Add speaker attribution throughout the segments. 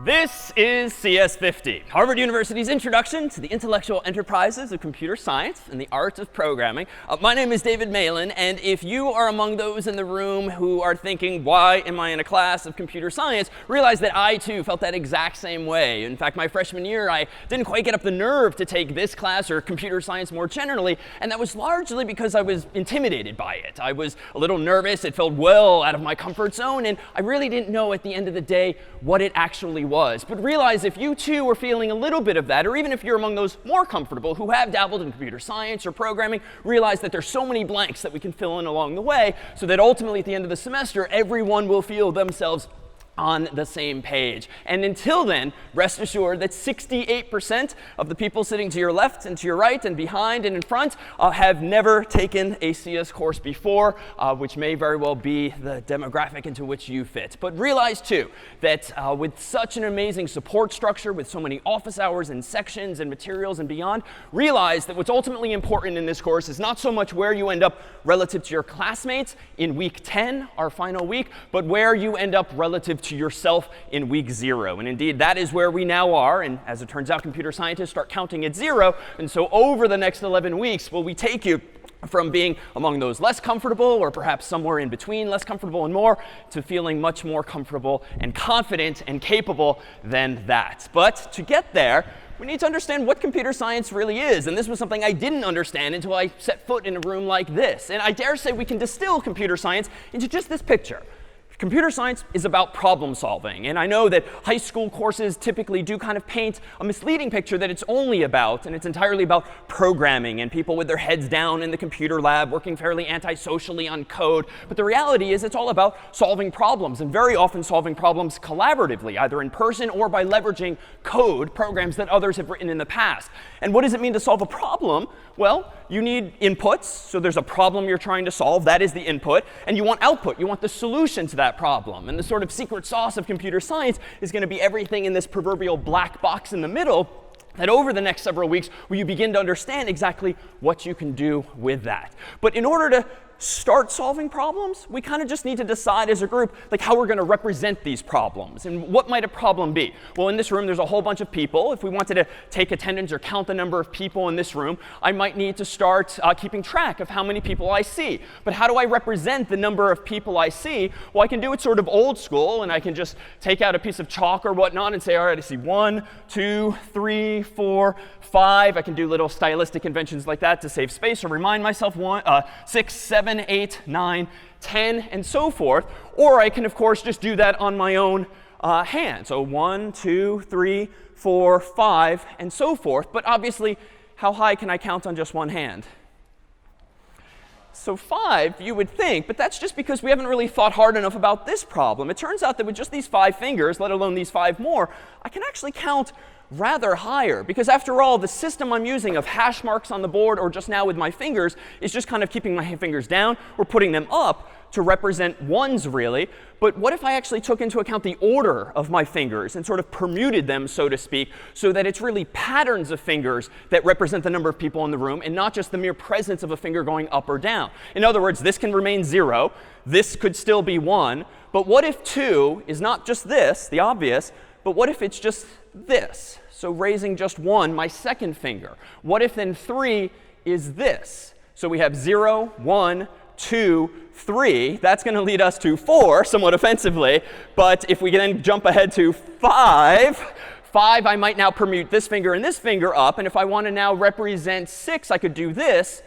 Speaker 1: This is CS50, Harvard University's introduction to the intellectual enterprises of computer science and the art of programming. My name is David Malin, and if you are among those in the room who are thinking, why am I in a class of computer science, realize that I, too, felt that exact same way. In fact, my freshman year, I didn't quite get up the nerve to take this class or computer science more generally, and that was largely because I was intimidated by it. I was a little nervous. It felt well out of my comfort zone, and I really didn't know at the end of the day what it actually was. But realize if you too were feeling a little bit of that, or even if you're among those more comfortable who have dabbled in computer science or programming, realize that there's so many blanks that we can fill in along the way, so that ultimately at the end of the semester, everyone will feel themselves on the same page. And until then, rest assured that 68% of the people sitting to your left and to your right and behind and in front have never taken a CS course before, which may very well be the demographic into which you fit. But realize, too, that with such an amazing support structure, with so many office hours and sections and materials and beyond, realize that what's ultimately important in this course is not so much where you end up relative to your classmates in week 10, our final week, but where you end up relative to yourself in week 0. And indeed, that is where we now are. And as it turns out, computer scientists start counting at 0. And so over the next 11 weeks, will we take you from being among those less comfortable, or perhaps somewhere in between less comfortable and more, to feeling much more comfortable and confident and capable than that. But to get there, we need to understand what computer science really is. And this was something I didn't understand until I set foot in a room like this. And I dare say we can distill computer science into just this picture. Computer science is about problem solving. And I know that high school courses typically do kind of paint a misleading picture that it's only about, and it's entirely about programming and people with their heads down in the computer lab working fairly antisocially on code. But the reality is it's all about solving problems, and very often solving problems collaboratively, either in person or by leveraging code, programs that others have written in the past. And what does it mean to solve a problem? Well, you need inputs. So there's a problem you're trying to solve. That is the input. And you want output. You want the solution to that problem. And the sort of secret sauce of computer science is going to be everything in this proverbial black box in the middle, that over the next several weeks, will you begin to understand exactly what you can do with that. But in order to start solving problems, we kind of just need to decide as a group like how we're going to represent these problems. And what might a problem be? Well, in this room, there's a whole bunch of people. If we wanted to take attendance or count the number of people in this room, I might need to start keeping track of how many people I see. But how do I represent the number of people I see? Well, I can do it sort of old school, and I can just take out a piece of chalk or whatnot and say, all right, I see 1, 2, 3, 4, 5. I can do little stylistic conventions like that to save space or remind myself 6, 7, 8, 9, 10, and so forth. Or I can, of course, just do that on my own hand. So 1, 2, 3, 4, 5, and so forth. But obviously, how high can I count on just one hand? So 5, you would think, but that's just because we haven't really thought hard enough about this problem. It turns out that with just these 5 fingers, let alone these 5 more, I can actually count rather higher. Because after all, the system I'm using of hash marks on the board, or just now with my fingers, is just kind of keeping my fingers down or putting them up to represent ones, really. But what if I actually took into account the order of my fingers and sort of permuted them, so to speak, so that it's really patterns of fingers that represent the number of people in the room, and not just the mere presence of a finger going up or down? In other words, this can remain 0. This could still be 1. But what if 2 is not just this, the obvious, but what if it's just this? So raising just 1, my second finger. What if then 3 is this? So we have 0, 1, 2, 3. That's going to lead us to 4, somewhat offensively. But if we then jump ahead to 5, I might now permute this finger and this finger up. And if I want to now represent 6, I could do this.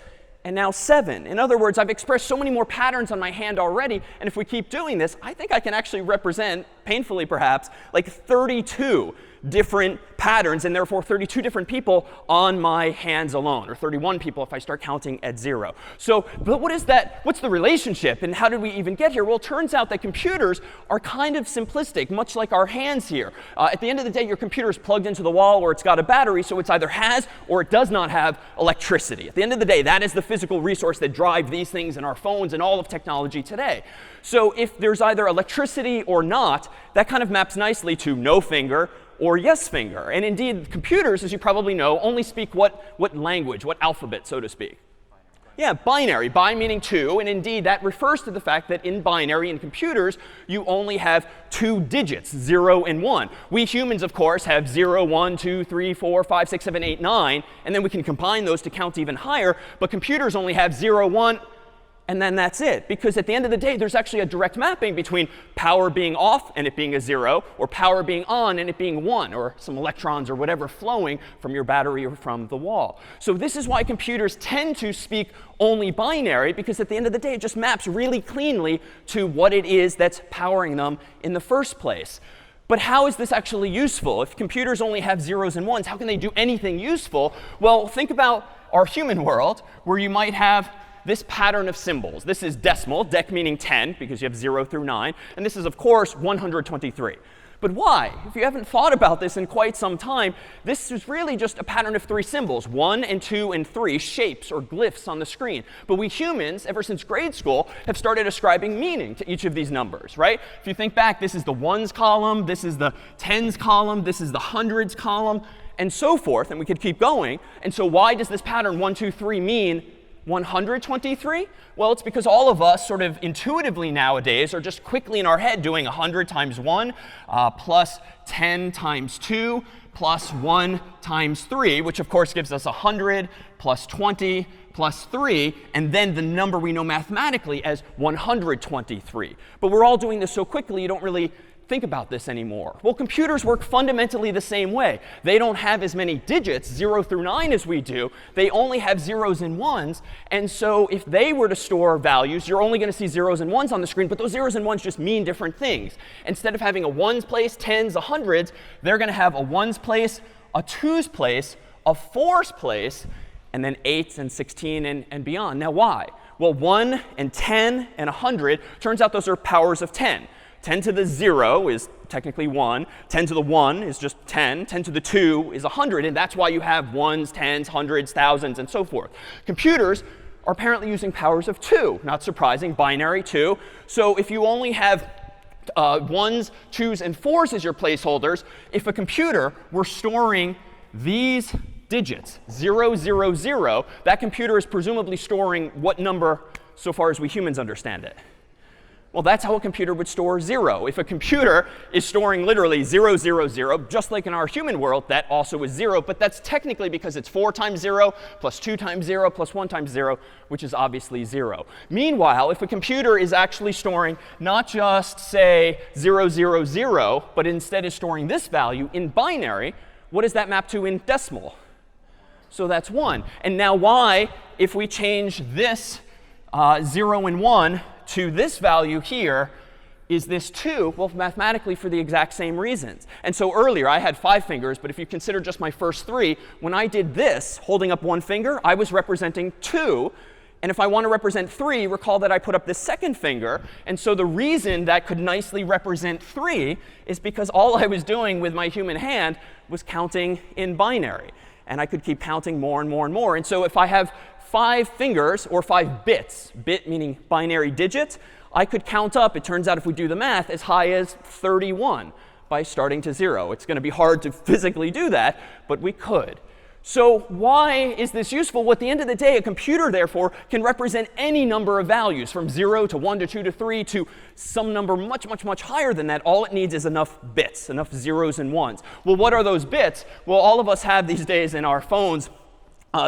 Speaker 1: And now 7. In other words, I've expressed so many more patterns on my hand already. And if we keep doing this, I think I can actually represent, painfully perhaps, like 32 different patterns, and therefore 32 different people on my hands alone, or 31 people if I start counting at 0. So, but what is that? What's the relationship, and how did we even get here? Well, it turns out that computers are kind of simplistic, much like our hands here. At the end of the day, your computer is plugged into the wall, or it's got a battery, so it's either has or it does not have electricity. At the end of the day, that is the physical resource that drives these things in our phones and all of technology today. So if there's either electricity or not, that kind of maps nicely to no finger or yes finger. And indeed, computers, as you probably know, only speak what language, what alphabet, so to speak? Yeah, binary. Bi meaning 2. And indeed, that refers to the fact that in binary, in computers, you only have 2 digits, 0 and 1. We humans, of course, have 0, 1, 2, 3, 4, 5, 6, 7, 8, 9. And then we can combine those to count even higher. But computers only have 0, 1, and then that's it. Because at the end of the day, there's actually a direct mapping between power being off and it being a 0, or power being on and it being 1, or some electrons or whatever flowing from your battery or from the wall. So this is why computers tend to speak only binary, because at the end of the day, it just maps really cleanly to what it is that's powering them in the first place. But how is this actually useful? If computers only have zeros and ones, how can they do anything useful? Well, think about our human world, where you might have this pattern of symbols. This is decimal, dec meaning 10, because you have 0 through 9. And this is, of course, 123. But why? If you haven't thought about this in quite some time, this is really just a pattern of 3 symbols, 1 and 2 and 3, shapes or glyphs on the screen. But we humans, ever since grade school, have started ascribing meaning to each of these numbers, right? If you think back, this is the ones column, this is the tens column, this is the hundreds column, and so forth. And we could keep going. And so why does this pattern 1, 2, 3 mean 123? Well, it's because all of us sort of intuitively nowadays are just quickly in our head doing 100 times 1 plus 10 times 2 plus 1 times 3, which of course gives us 100 plus 20 plus 3, and then the number we know mathematically as 123. But we're all doing this so quickly, you don't really think about this anymore. Well, computers work fundamentally the same way. They don't have as many digits, 0 through 9, as we do. They only have zeros and ones. And so if they were to store values, you're only going to see zeros and ones on the screen. But those zeros and ones just mean different things. Instead of having a ones place, tens, a hundreds, they're going to have a ones place, a twos place, a fours place, and then 8s and 16 and beyond. Now, why? Well, 1 and 10 and 100, turns out those are powers of 10. 10 to the 0 is technically 1. 10 to the 1 is just 10. 10 to the 2 is 100. And that's why you have ones, tens, hundreds, thousands, and so forth. Computers are apparently using powers of 2. Not surprising, binary 2. So if you only have ones, twos, and fours as your placeholders, if a computer were storing these digits, 0, 0, 0, that computer is presumably storing what number so far as we humans understand it? Well, that's how a computer would store 0. If a computer is storing literally 0, 0, 0, just like in our human world, that also is 0. But that's technically because it's 4 times 0 plus 2 times 0 plus 1 times 0, which is obviously 0. Meanwhile, if a computer is actually storing not just, say, 0, 0, 0, but instead is storing this value in binary, what does that map to in decimal? So that's 1. And now why, if we change this 0 and 1 to this value here, is this 2? Well, mathematically for the exact same reasons. And so earlier I had 5 fingers, but if you consider just my first 3, when I did this, holding up one finger, I was representing 2. And if I want to represent 3, recall that I put up this second finger. And so the reason that could nicely represent 3 is because all I was doing with my human hand was counting in binary. And I could keep counting more and more and more. And so if I have 5 fingers, or 5 bits, bit meaning binary digit, I could count up, it turns out if we do the math, as high as 31 by starting to 0. It's going to be hard to physically do that, but we could. So why is this useful? Well, at the end of the day, a computer, therefore, can represent any number of values, from 0 to 1 to 2 to 3 to some number much, much, much higher than that. All it needs is enough bits, enough zeros and ones. Well, what are those bits? Well, all of us have these days in our phones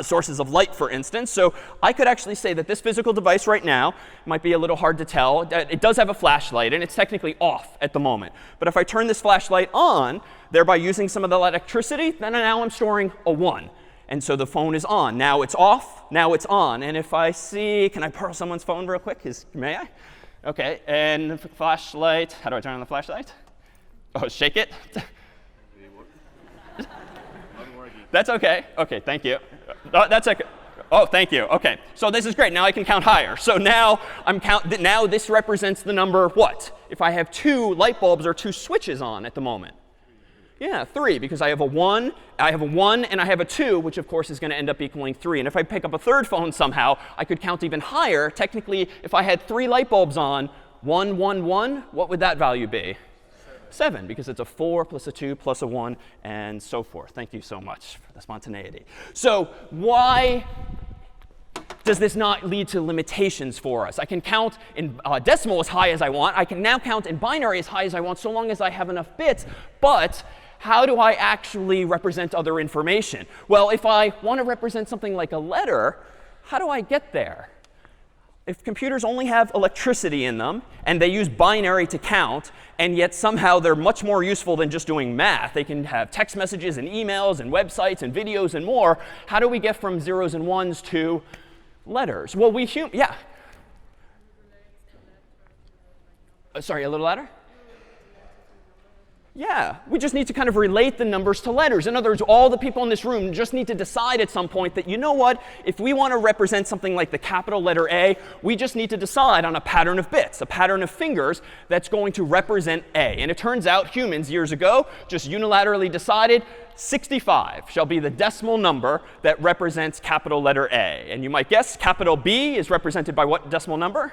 Speaker 1: sources of light, for instance. So I could actually say that this physical device right now might be a little hard to tell. It does have a flashlight, and it's technically off at the moment. But if I turn this flashlight on, thereby using some of the electricity, then now I'm storing a 1. And so the phone is on. Now it's off. Now it's on. And if I see, can I borrow someone's phone real quick? May I? OK. And flashlight. How do I turn on the flashlight? Oh, shake it. That's OK. OK, thank you. That's OK. Oh, thank you. OK. So this is great. Now I can count higher. So now now this represents the number what? If I have 2 light bulbs or 2 switches on at the moment. Yeah, 3, because I have a 1, and I have a 2, which of course is going to end up equaling 3. And if I pick up a third phone somehow, I could count even higher. Technically, if I had 3 light bulbs on, 1, 1, 1, what would that value be? 7, because it's a 4 plus a 2 plus a 1, and so forth. Thank you so much for the spontaneity. So why does this not lead to limitations for us? I can count in decimal as high as I want. I can now count in binary as high as I want, so long as I have enough bits. But how do I actually represent other information? Well, if I want to represent something like a letter, how do I get there? If computers only have electricity in them, and they use binary to count, and yet somehow they're much more useful than just doing math. They can have text messages and emails and websites and videos and more. How do we get from zeros and ones to letters? Well, yeah. Sorry, a little louder? Yeah, we just need to kind of relate the numbers to letters. In other words, all the people in this room just need to decide at some point that, you know what, if we want to represent something like the capital letter A, we just need to decide on a pattern of bits, a pattern of fingers that's going to represent A. And it turns out humans years ago just unilaterally decided 65 shall be the decimal number that represents capital letter A. And you might guess capital B is represented by what decimal number?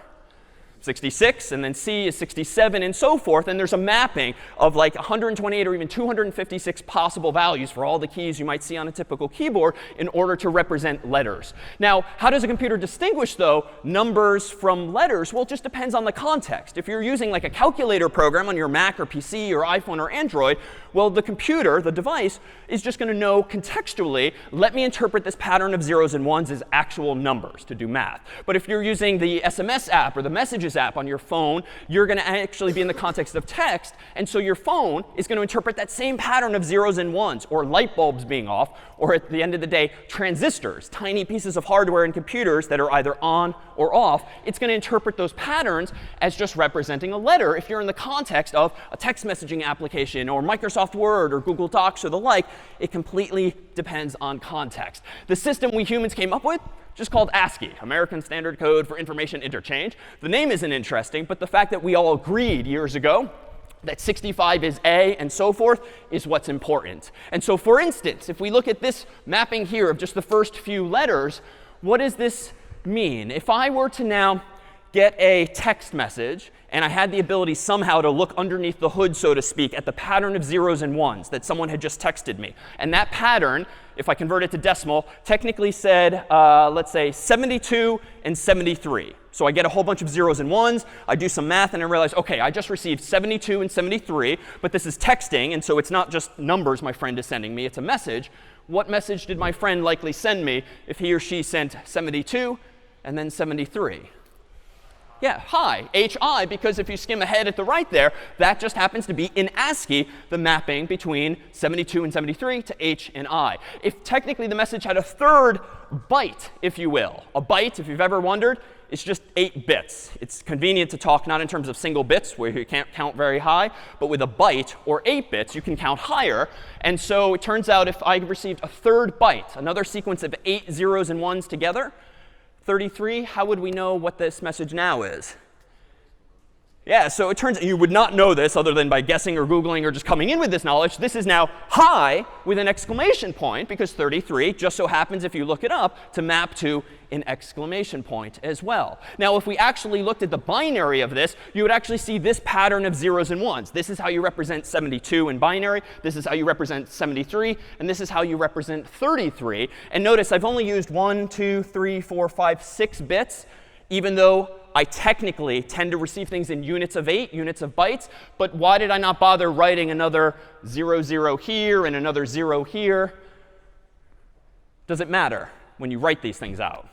Speaker 1: 66, and then C is 67, and so forth. And there's a mapping of like 128 or even 256 possible values for all the keys you might see on a typical keyboard in order to represent letters. Now, how does a computer distinguish, though, numbers from letters? Well, it just depends on the context. If you're using like a calculator program on your Mac or PC or iPhone or Android, well, the computer, the device, is just going to know contextually, let me interpret this pattern of zeros and ones as actual numbers to do math. But if you're using the SMS app or the Messages app on your phone, you're going to actually be in the context of text. And so your phone is going to interpret that same pattern of zeros and ones, or light bulbs being off, or at the end of the day, transistors, tiny pieces of hardware in computers that are either on or off. It's going to interpret those patterns as just representing a letter if you're in the context of a text messaging application or Microsoft Word or Google Docs or the like. It completely depends on context. The system we humans came up with, just called ASCII, American Standard Code for Information Interchange. The name isn't interesting, but the fact that we all agreed years ago that 65 is A and so forth is what's important. And so, for instance, if we look at this mapping here of just the first few letters, what does this mean? If I were to now get a text message, and I had the ability somehow to look underneath the hood, so to speak, at the pattern of zeros and ones that someone had just texted me. And that pattern, if I convert it to decimal, technically said, let's say, 72 and 73. So I get a whole bunch of zeros and ones. I do some math, and I realize, OK, I just received 72 and 73. But this is texting, and so it's not just numbers my friend is sending me. It's a message. What message did my friend likely send me if he or she sent 72 and then 73? Yeah, hi, HI, because if you skim ahead at the right there, that just happens to be in ASCII, the mapping between 72 and 73 to H and I. If technically the message had a third byte, if you will, a byte, if you've ever wondered, it's just 8 bits. It's convenient to talk not in terms of single bits, where you can't count very high, but with a byte or 8 bits, you can count higher. And so it turns out if I received a third byte, another sequence of 8 zeros and ones together, 33, how would we know what this message now is? Yeah, so it turns out you would not know this other than by guessing or Googling or just coming in with this knowledge. This is now hi with an exclamation point, because 33 just so happens, if you look it up, to map to an exclamation point as well. Now, if we actually looked at the binary of this, you would actually see this pattern of zeros and ones. This is how you represent 72 in binary. This is how you represent 73. And this is how you represent 33. And notice I've only used 1, 2, 3, 4, 5, 6 bits, even though I technically tend to receive things in units of 8, units of bytes. But why did I not bother writing another 0, 0 here and another 0 here? Does it matter when you write these things out?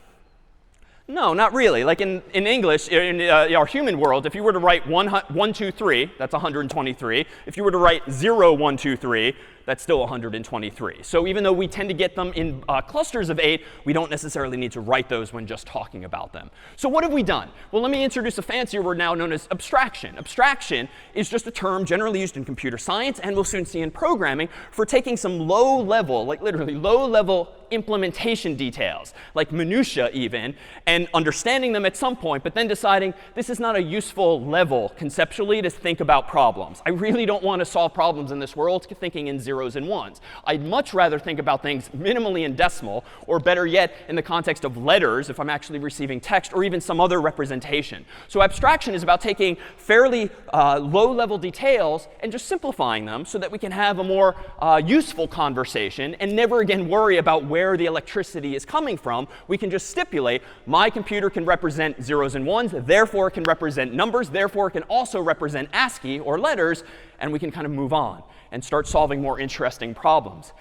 Speaker 1: No, not really. Like in English, in our human world, if you were to write 1, 2, 3, that's 123. If you were to write 0, 1, 2, 3, that's still 123. So even though we tend to get them in clusters of 8, we don't necessarily need to write those when just talking about them. So what have we done? Well, let me introduce a fancier word now known as abstraction. Abstraction is just a term generally used in computer science, and we'll soon see in programming, for taking some low-level, like literally low-level implementation details, like minutia even, and understanding them at some point, but then deciding this is not a useful level conceptually to think about problems. I really don't want to solve problems in this world thinking in zeros and ones. I'd much rather think about things minimally in decimal, or better yet, in the context of letters if I'm actually receiving text, or even some other representation. So abstraction is about taking fairly low-level details and just simplifying them so that we can have a more useful conversation and never again worry about where where the electricity is coming from, we can just stipulate my computer can represent zeros and ones, therefore it can represent numbers, therefore it can also represent ASCII or letters, and we can kind of move on and start solving more interesting problems.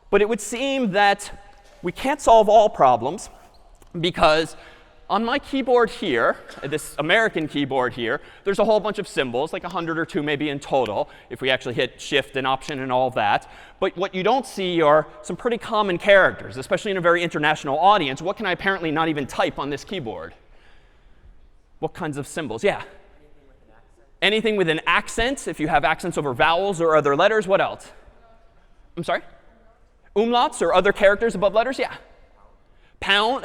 Speaker 1: But it would seem that we can't solve all problems because on my keyboard here, this American keyboard here, there's a whole bunch of symbols, like 100 or 2 maybe in total, if we actually hit Shift and Option and all that. But what you don't see are some pretty common characters, especially in a very international audience. What can I apparently not even type on this keyboard? What kinds of symbols? Yeah? Anything with an accent, if you have accents over vowels or other letters. What else? I'm sorry? Umlauts or other characters above letters? Yeah. Pound,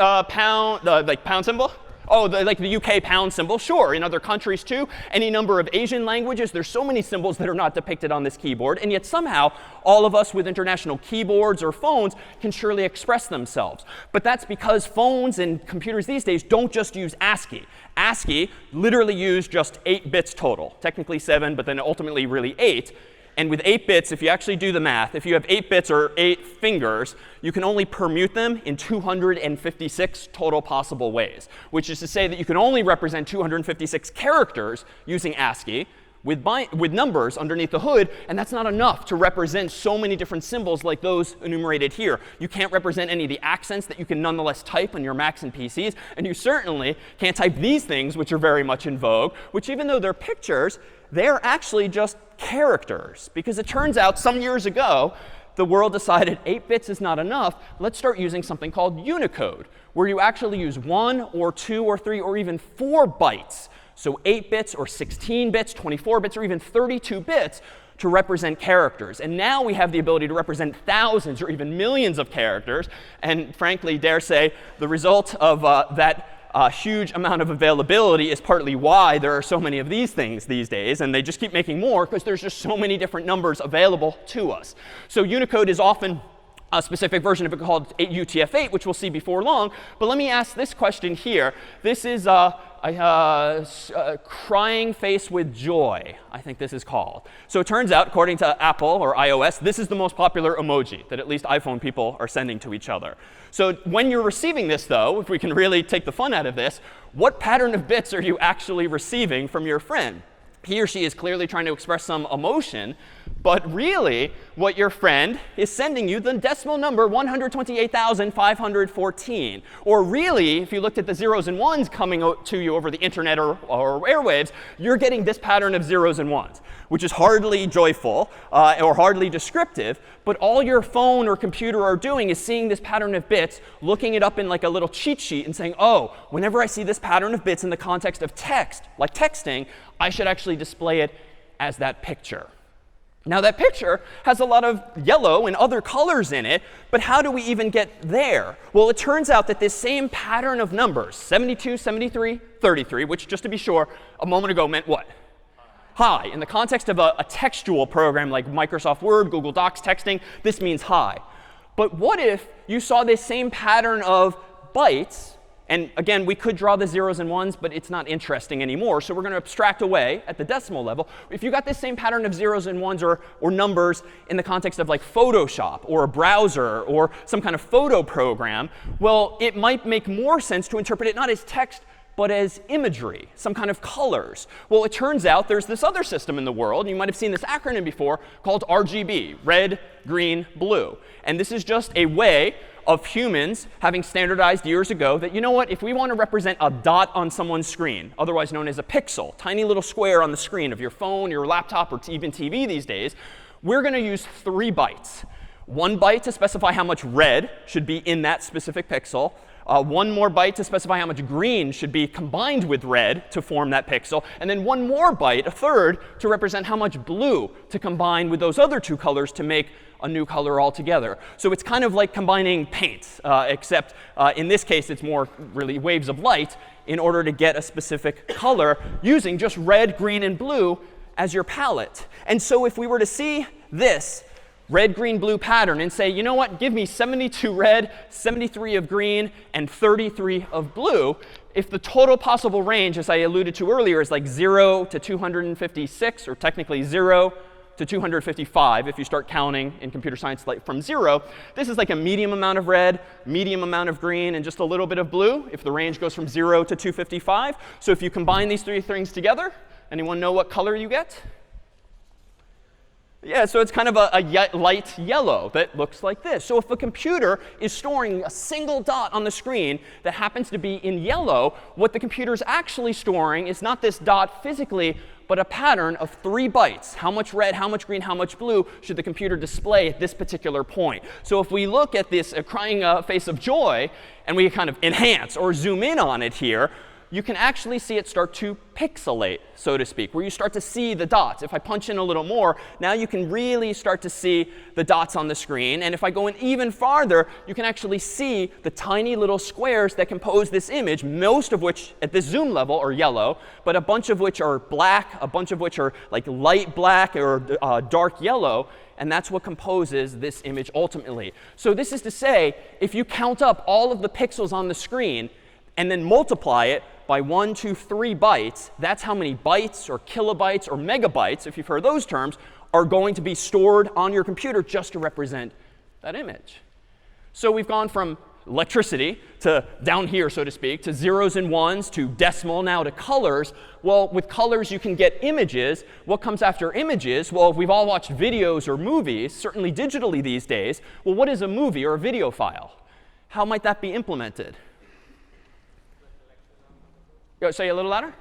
Speaker 1: like pound symbol? Oh, like the UK pound symbol? Sure, in other countries too. Any number of Asian languages. There's so many symbols that are not depicted on this keyboard. And yet somehow, all of us with international keyboards or phones can surely express themselves. But that's because phones and computers these days don't just use ASCII. ASCII literally use just 8 bits total. Technically 7, but then ultimately really 8. And with 8 bits, if you actually do the math, if you have 8 bits or 8 fingers, you can only permute them in 256 total possible ways, which is to say that you can only represent 256 characters using ASCII with numbers underneath the hood, and that's not enough to represent so many different symbols like those enumerated here. You can't represent any of the accents that you can nonetheless type on your Macs and PCs, and you certainly can't type these things, which are very much in vogue, which even though they're pictures, they're actually just characters. Because it turns out some years ago, the world decided 8 bits is not enough. Let's start using something called Unicode, where you actually use 1 or 2 or 3 or even 4 bytes. So 8 bits or 16 bits, 24 bits, or even 32 bits to represent characters. And now we have the ability to represent thousands or even millions of characters. And frankly, dare say, the result of that huge amount of availability is partly why there are so many of these things these days. And they just keep making more because there's just so many different numbers available to us. So Unicode is often a specific version of it called UTF-8, which we'll see before long. But let me ask this question here. This is a crying face with joy, I think this is called. So it turns out, according to Apple or iOS, this is the most popular emoji that at least iPhone people are sending to each other. So when you're receiving this, though, if we can really take the fun out of this, what pattern of bits are you actually receiving from your friend? He or she is clearly trying to express some emotion, but really what your friend is sending you the decimal number 128,514. Or really, if you looked at the zeros and ones coming to you over the internet or airwaves, you're getting this pattern of zeros and ones, which is hardly joyful or hardly descriptive. But all your phone or computer are doing is seeing this pattern of bits, looking it up in like a little cheat sheet and saying, oh, whenever I see this pattern of bits in the context of text, like texting, I should actually display it as that picture. Now, that picture has a lot of yellow and other colors in it, but how do we even get there? Well, it turns out that this same pattern of numbers, 72, 73, 33, which just to be sure, a moment ago meant what? Hi. In the context of a textual program like Microsoft Word, Google Docs, texting, this means hi. But what if you saw this same pattern of bytes? And again, we could draw the zeros and ones, but it's not interesting anymore. So we're going to abstract away at the decimal level. If you got this same pattern of zeros and ones or numbers in the context of like Photoshop or a browser or some kind of photo program, well, it might make more sense to interpret it not as text, but as imagery, some kind of colors. Well, it turns out there's this other system in the world. You might have seen this acronym before called RGB, red, green, blue. And this is just a way of humans having standardized years ago that, you know what, if we want to represent a dot on someone's screen, otherwise known as a pixel, tiny little square on the screen of your phone, your laptop, or even TV these days, we're going to use 3 bytes. 1 byte to specify how much red should be in that specific pixel. 1 more byte to specify how much green should be combined with red to form that pixel. And then 1 more byte, a third, to represent how much blue to combine with those other 2 colors to make a new color altogether. So it's kind of like combining paints, except in this case, it's more really waves of light in order to get a specific color using just red, green, and blue as your palette. And so if we were to see this red, green, blue pattern and say, you know what, give me 72 red, 73 of green, and 33 of blue, if the total possible range, as I alluded to earlier, is like 0 to 256, or technically 0 to 255 if you start counting in computer science like from 0. This is like a medium amount of red, medium amount of green, and just a little bit of blue if the range goes from 0 to 255. So if you combine these three things together, anyone know what color you get? Yeah, so it's kind of a light yellow that looks like this. So if a computer is storing a single dot on the screen that happens to be in yellow, what the computer is actually storing is not this dot physically, but a pattern of 3 bytes. How much red, how much green, how much blue should the computer display at this particular point? So if we look at this crying face of joy, and we kind of enhance or zoom in on it here, you can actually see it start to pixelate, so to speak, where you start to see the dots. If I punch in a little more, now you can really start to see the dots on the screen. And if I go in even farther, you can actually see the tiny little squares that compose this image, most of which at this zoom level are yellow, but a bunch of which are black, a bunch of which are like light black or dark yellow. And that's what composes this image ultimately. So this is to say, if you count up all of the pixels on the screen and then multiply it by 1, 2, 3 bytes, that's how many bytes or kilobytes or megabytes, if you've heard those terms, are going to be stored on your computer just to represent that image. So we've gone from electricity to down here, so to speak, to zeros and ones, to decimal, now to colors. Well, with colors, you can get images. What comes after images? Well, we've all watched videos or movies, certainly digitally these days. Well, what is a movie or a video file? How might that be implemented? Say a little louder?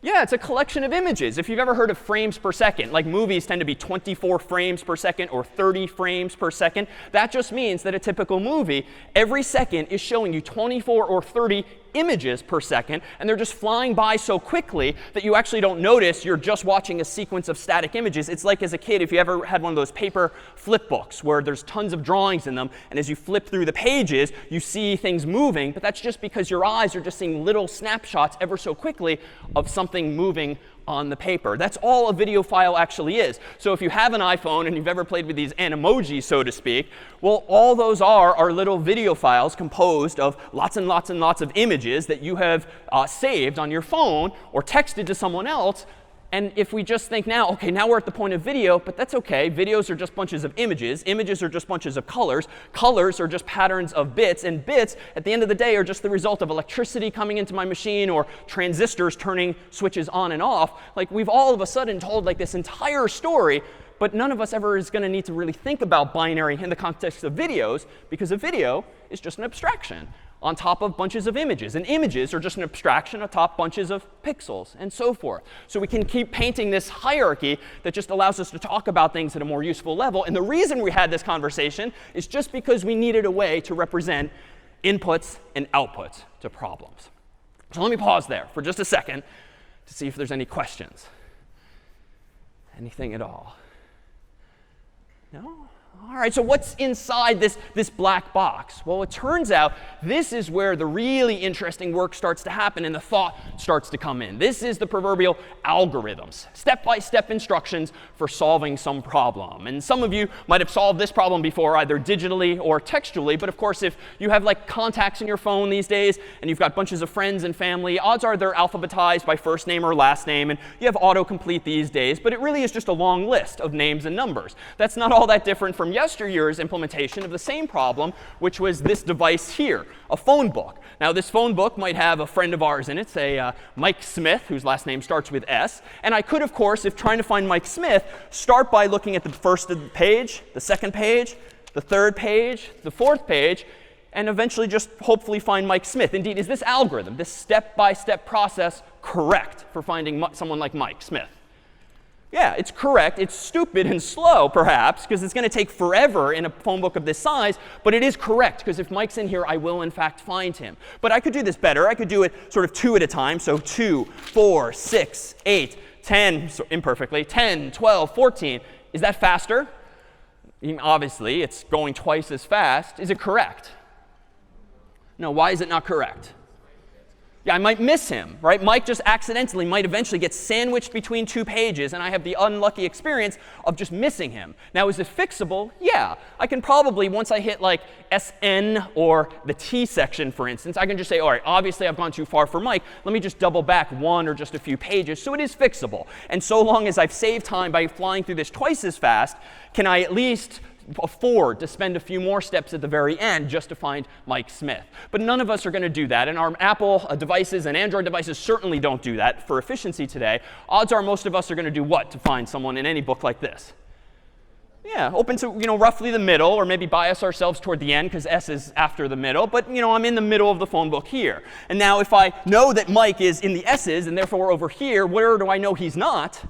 Speaker 1: Yeah, it's a collection of images. If you've ever heard of frames per second, like movies tend to be 24 frames per second or 30 frames per second, that just means that a typical movie, every second is showing you 24 or 30 images per second, and they're just flying by so quickly that you actually don't notice you're just watching a sequence of static images. It's like as a kid, if you ever had one of those paper flip books where there's tons of drawings in them, and as you flip through the pages, you see things moving, but that's just because your eyes are just seeing little snapshots ever so quickly of something moving on the paper. That's all a video file actually is. So if you have an iPhone and you've ever played with these animojis, so to speak, well, all those are little video files composed of lots and lots and lots of images that you have saved on your phone or texted to someone else. And if we just think now, OK, now we're at the point of video, but that's OK. Videos are just bunches of images. Images are just bunches of colors. Colors are just patterns of bits. And bits, at the end of the day, are just the result of electricity coming into my machine or transistors turning switches on and off. Like, we've all of a sudden told like this entire story, but none of us ever is going to need to really think about binary in the context of videos, because a video is just an abstraction on top of bunches of images. And images are just an abstraction atop bunches of pixels, and so forth. So we can keep painting this hierarchy that just allows us to talk about things at a more useful level. And the reason we had this conversation is just because we needed a way to represent inputs and outputs to problems. So let me pause there for just a second to see if there's any questions. Anything at all? No? All right, so what's inside this black box? Well, it turns out this is where the really interesting work starts to happen and the thought starts to come in. This is the proverbial algorithms, step-by-step instructions for solving some problem. And some of you might have solved this problem before, either digitally or textually. But of course, if you have like contacts in your phone these days and you've got bunches of friends and family, odds are they're alphabetized by first name or last name. And you have autocomplete these days. But it really is just a long list of names and numbers. That's not all that different from yesteryear's implementation of the same problem, which was this device here, a phone book. Now, this phone book might have a friend of ours in it, say Mike Smith, whose last name starts with S. And I could, of course, if trying to find Mike Smith, start by looking at the first page, the second page, the third page, the fourth page, and eventually just hopefully find Mike Smith. Indeed, is this algorithm, this step-by-step process, correct for finding someone like Mike Smith? Yeah, it's correct. It's stupid and slow, perhaps, because it's going to take forever in a phone book of this size. But it is correct, because if Mike's in here, I will, in fact, find him. But I could do this better. I could do it sort of 2 at a time. So 2, 4, 6, 8, 10, so imperfectly, 10, 12, 14. Is that faster? Obviously, it's going twice as fast. Is it correct? No, why is it not correct? Yeah, I might miss him, right? Mike just accidentally might eventually get sandwiched between two pages, and I have the unlucky experience of just missing him. Now, is it fixable? Yeah. I can probably, once I hit like SN or the T section, for instance, I can just say, all right, obviously I've gone too far for Mike. Let me just double back one or just a few pages. So it is fixable. And so long as I've saved time by flying through this twice as fast, can I at least afford to spend a few more steps at the very end just to find Mike Smith. But none of us are going to do that. And our Apple devices and Android devices certainly don't do that for efficiency today. Odds are most of us are going to do what to find someone in any book like this? Yeah, open to, roughly the middle, or maybe bias ourselves toward the end because S is after the middle. But, I'm in the middle of the phone book here. And now if I know that Mike is in the S's and therefore over here, where do I know he's not?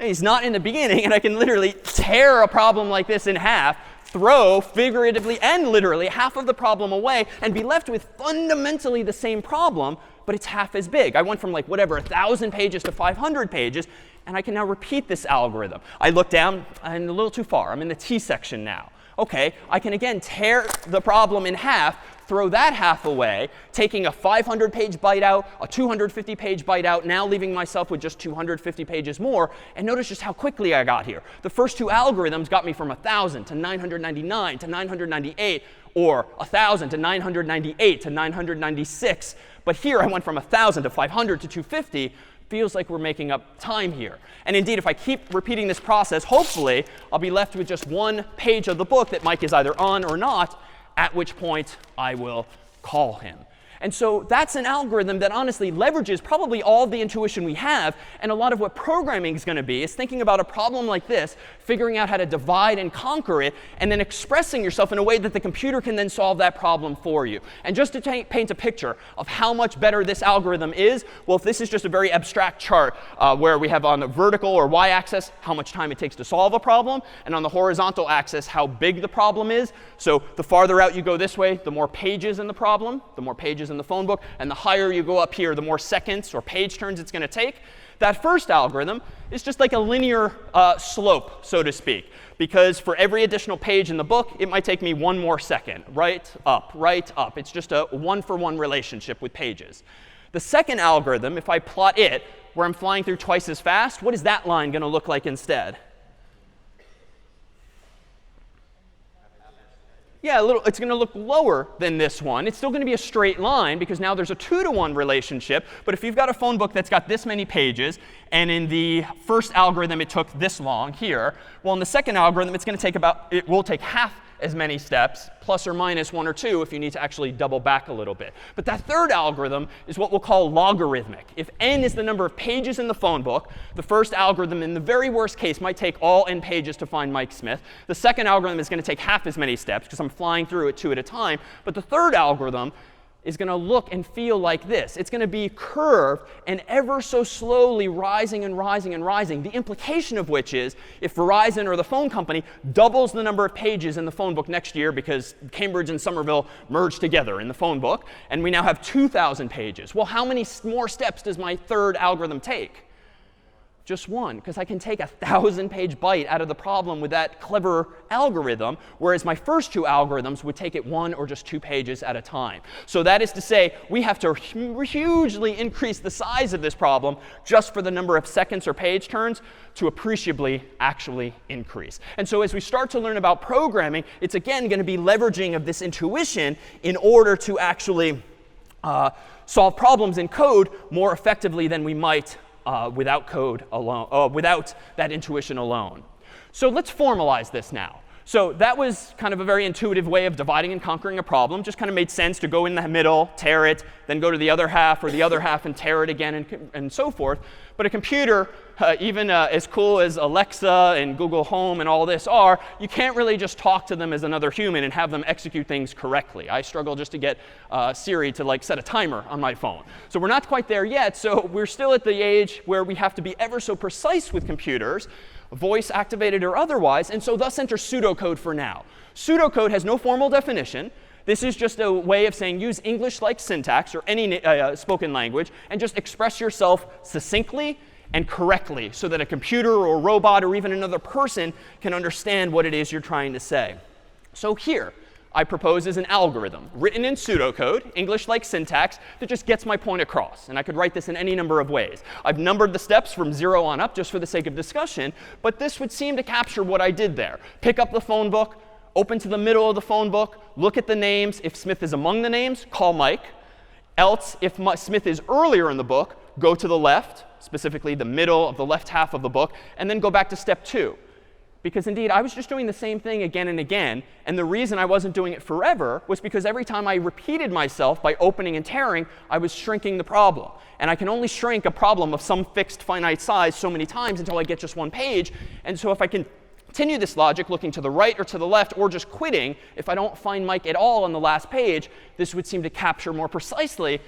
Speaker 1: He's not in the beginning, and I can literally tear a problem like this in half, throw figuratively and literally half of the problem away, and be left with fundamentally the same problem, but it's half as big. I went from like whatever, 1,000 pages to 500 pages, and I can now repeat this algorithm. I look down, I'm a little too far. I'm in the T section now. OK, I can again tear the problem in half, throw that half away, taking a 500-page byte out, a 250-page byte out, now leaving myself with just 250 pages more. And notice just how quickly I got here. The first two algorithms got me from 1,000 to 999 to 998, or 1,000 to 998 to 996. But here I went from 1,000 to 500 to 250. Feels like we're making up time here. And indeed, if I keep repeating this process, hopefully I'll be left with just one page of the book that Mike is either on or not, at which point I will call him. And so that's an algorithm that honestly leverages probably all the intuition we have. And a lot of what programming is going to be is thinking about a problem like this, figuring out how to divide and conquer it, and then expressing yourself in a way that the computer can then solve that problem for you. And just to paint a picture of how much better this algorithm is, well, if this is just a very abstract chart where we have on the vertical or y-axis how much time it takes to solve a problem, and on the horizontal axis how big the problem is. So the farther out you go this way, the more pages in the problem, the more pages in the phone book, and the higher you go up here, the more seconds or page turns it's going to take. That first algorithm is just like a linear slope, so to speak, because for every additional page in the book, it might take me one more second, right, up, right, up. It's just a one-for-one relationship with pages. The second algorithm, if I plot it, where I'm flying through twice as fast, what is that line going to look like instead? Yeah, it's going to look lower than this one. It's still going to be a straight line because now there's a 2-to-1 relationship. But if you've got a phone book that's got this many pages, and in the first algorithm it took this long here, well, in the second algorithm it will take half as many steps, plus or minus 1 or 2 if you need to actually double back a little bit. But that third algorithm is what we'll call logarithmic. If n is the number of pages in the phone book, the first algorithm in the very worst case might take all n pages to find Mike Smith. The second algorithm is going to take half as many steps because I'm flying through it 2 at a time. But the third algorithm is going to look and feel like this. It's going to be curved and ever so slowly rising and rising and rising. The implication of which is if Verizon or the phone company doubles the number of pages in the phone book next year because Cambridge and Somerville merged together in the phone book, and we now have 2,000 pages. Well, how many more steps does my third algorithm take? Just one, because I can take a 1,000-page byte out of the problem with that clever algorithm, whereas my first two algorithms would take it 1 or just 2 pages at a time. So that is to say, we have to hugely increase the size of this problem just for the number of seconds or page turns to appreciably actually increase. And so as we start to learn about programming, it's again going to be leveraging of this intuition in order to actually solve problems in code more effectively than we might without code alone, without that intuition alone. So let's formalize this now. So that was kind of a very intuitive way of dividing and conquering a problem. Just kind of made sense to go in the middle, tear it, then go to the other half or the other half and tear it again and so forth. But a computer, even as cool as Alexa and Google Home and all this are, you can't really just talk to them as another human and have them execute things correctly. I struggle just to get Siri to like set a timer on my phone. So we're not quite there yet. So we're still at the age where we have to be ever so precise with computers, voice activated or otherwise, and so thus enter pseudocode for now. Pseudocode has no formal definition. This is just a way of saying use English-like syntax or any spoken language and just express yourself succinctly and correctly so that a computer or a robot or even another person can understand what it is you're trying to say. So here, I propose is an algorithm written in pseudocode, English-like syntax, that just gets my point across. And I could write this in any number of ways. I've numbered the steps from 0 on up just for the sake of discussion, but this would seem to capture what I did there. Pick up the phone book, open to the middle of the phone book, look at the names. If Smith is among the names, call Mike. Else, if Smith is earlier in the book, go to the left, specifically the middle of the left half of the book, and then go back to step 2. Because indeed, I was just doing the same thing again and again. And the reason I wasn't doing it forever was because every time I repeated myself by opening and tearing, I was shrinking the problem. And I can only shrink a problem of some fixed finite size so many times until I get just one page. And so if I can continue this logic, looking to the right or to the left, or just quitting, if I don't find Mike at all on the last page, this would seem to capture more precisely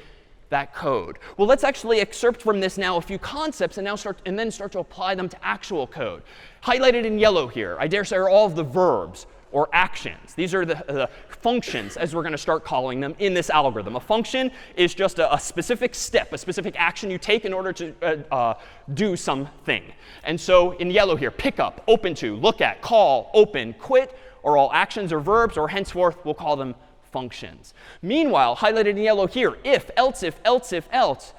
Speaker 1: that code. Well, let's actually excerpt from this now a few concepts and then start to apply them to actual code. Highlighted in yellow here, I dare say, are all of the verbs or actions. These are the functions, as we're going to start calling them, in this algorithm. A function is just a specific step, a specific action you take in order to do something. And so in yellow here, pick up, open to, look at, call, open, quit, are all actions or verbs, or henceforth we'll call them functions. Meanwhile, highlighted in yellow here, if, else, if, else, if, else,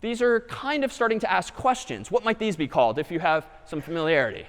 Speaker 1: these are kind of starting to ask questions. What might these be called if you have some familiarity?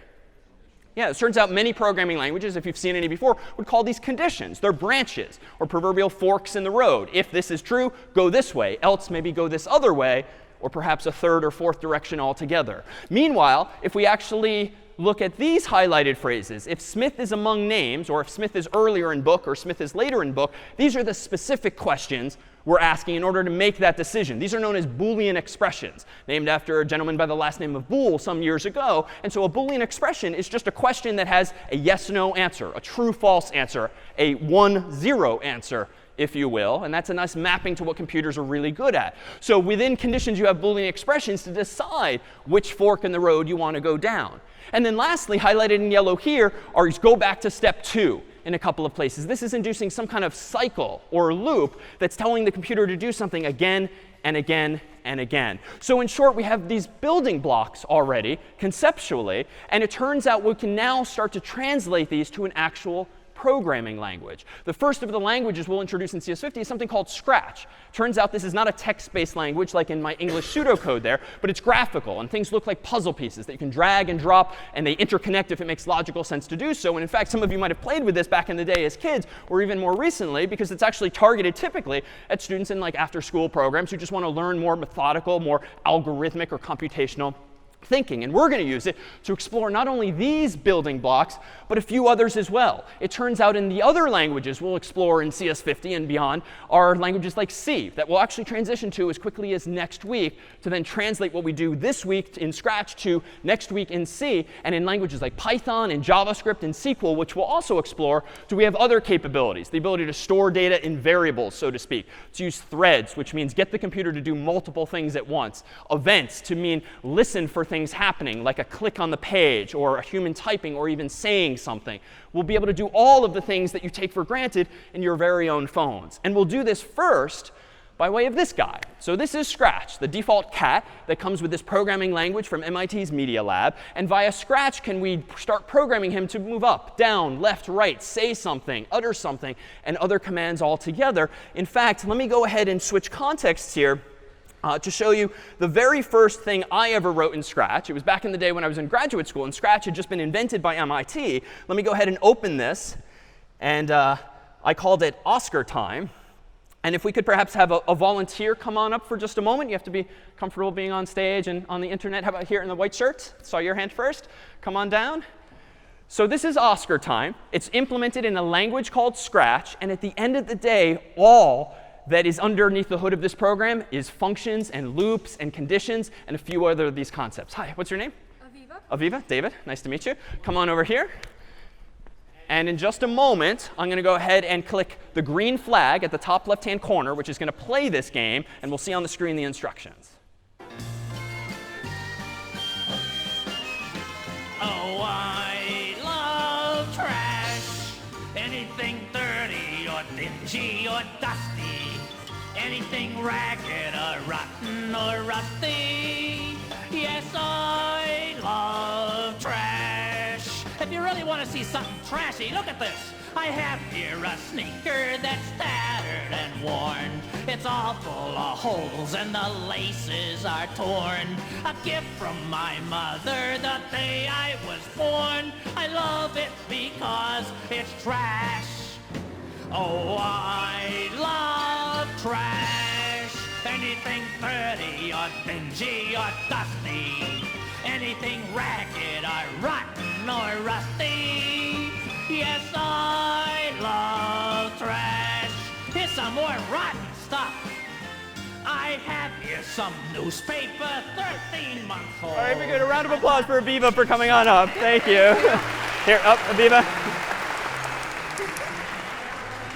Speaker 1: Yeah, it turns out many programming languages, if you've seen any before, would call these conditions. They're branches or proverbial forks in the road. If this is true, go this way. Else, maybe go this other way, or perhaps a third or fourth direction altogether. Meanwhile, if we actually look at these highlighted phrases, if Smith is among names, or if Smith is earlier in book, or Smith is later in book, these are the specific questions we're asking in order to make that decision. These are known as Boolean expressions, named after a gentleman by the last name of Boole some years ago. And so a Boolean expression is just a question that has a yes/no answer, a true/false answer, a 1/0 answer, if you will. And that's a nice mapping to what computers are really good at. So within conditions, you have Boolean expressions to decide which fork in the road you want to go down. And then lastly, highlighted in yellow here, are go back to step 2 in a couple of places. This is inducing some kind of cycle or loop that's telling the computer to do something again and again and again. So in short, we have these building blocks already conceptually. And it turns out we can now start to translate these to an actual programming language. The first of the languages we'll introduce in CS50 is something called Scratch. Turns out this is not a text-based language like in my English pseudocode there, but it's graphical, and things look like puzzle pieces that you can drag and drop, and they interconnect if it makes logical sense to do so. And in fact, some of you might have played with this back in the day as kids, or even more recently, because it's actually targeted typically at students in like after-school programs who just want to learn more methodical, more algorithmic or computational thinking. And we're going to use it to explore not only these building blocks, but a few others as well. It turns out in the other languages we'll explore in CS50 and beyond are languages like C that we'll actually transition to as quickly as next week to then translate what we do this week in Scratch to next week in C. And in languages like Python and JavaScript and SQL, which we'll also explore, do we have other capabilities. The ability to store data in variables, so to speak. To use threads, which means get the computer to do multiple things at once. Events, to mean listen for things happening, like a click on the page, or a human typing, or even saying something. We'll be able to do all of the things that you take for granted in your very own phones. And we'll do this first by way of this guy. So this is Scratch, the default cat that comes with this programming language from MIT's Media Lab. And via Scratch, can we start programming him to move up, down, left, right, say something, utter something, and other commands altogether. In fact, let me go ahead and switch contexts here to show you the very first thing I ever wrote in Scratch. It was back in the day when I was in graduate school, and Scratch had just been invented by MIT. Let me go ahead and open this. And I called it Oscar time. And if we could perhaps have a volunteer come on up for just a moment. You have to be comfortable being on stage and on the internet. How about here in the white shirt? Saw your hand first. Come on down. So this is Oscar time. It's implemented in a language called Scratch. And at the end of the day, all that is underneath the hood of this program is functions and loops and conditions and a few other of these concepts. Hi, what's your name?
Speaker 2: Aviva.
Speaker 1: Aviva, David, nice to meet you. Come on over here. And in just a moment, I'm going to go ahead and click the green flag at the top left-hand corner, which is going to play this game. And we'll see on the screen the instructions.
Speaker 3: Oh, I love trash. Anything dirty or dingy or dusty. Anything ragged or rotten or rusty. Yes, I love trash. If you really want want to see something trashy? Look at this. I have here a sneaker that's tattered and worn. It's all full of holes and the laces are torn. A gift from my mother the day I was born. I love it because it's trash. Oh, I love trash. Anything dirty or dingy or dusty. Anything ragged or rotten or rusty. Yes, I love trash. Here's some more rotten stuff. I have here some newspaper, 13 months old.
Speaker 1: All right, we're good. A round of applause for Aviva for coming on up. Thank you. Here, up, Aviva.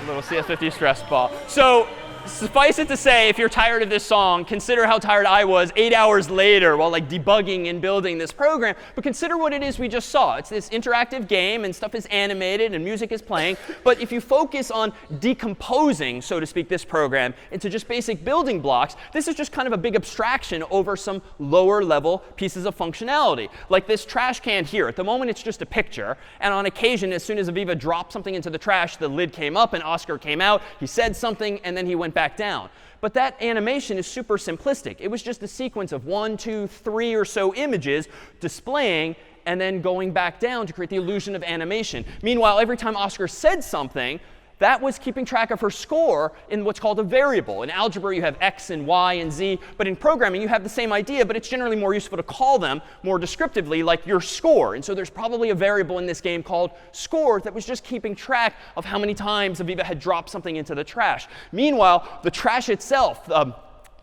Speaker 1: A little CS50 stress ball. So suffice it to say, if you're tired of this song, consider how tired I was 8 hours later while like debugging and building this program. But consider what it is we just saw. It's this interactive game and stuff is animated and music is playing. But if you focus on decomposing, so to speak, this program into just basic building blocks, this is just kind of a big abstraction over some lower level pieces of functionality. Like this trash can here. At the moment, it's just a picture. And on occasion, as soon as Aviva dropped something into the trash, the lid came up and Oscar came out. He said something, and then he went back down. But that animation is super simplistic. It was just a sequence of 1, 2, 3 or so images displaying and then going back down to create the illusion of animation. Meanwhile, every time Oscar said something, that was keeping track of her score in what's called a variable. In algebra, you have x and y and z. But in programming, you have the same idea, but it's generally more useful to call them more descriptively like your score. And so there's probably a variable in this game called score that was just keeping track of how many times Aviva had dropped something into the trash. Meanwhile, the trash itself,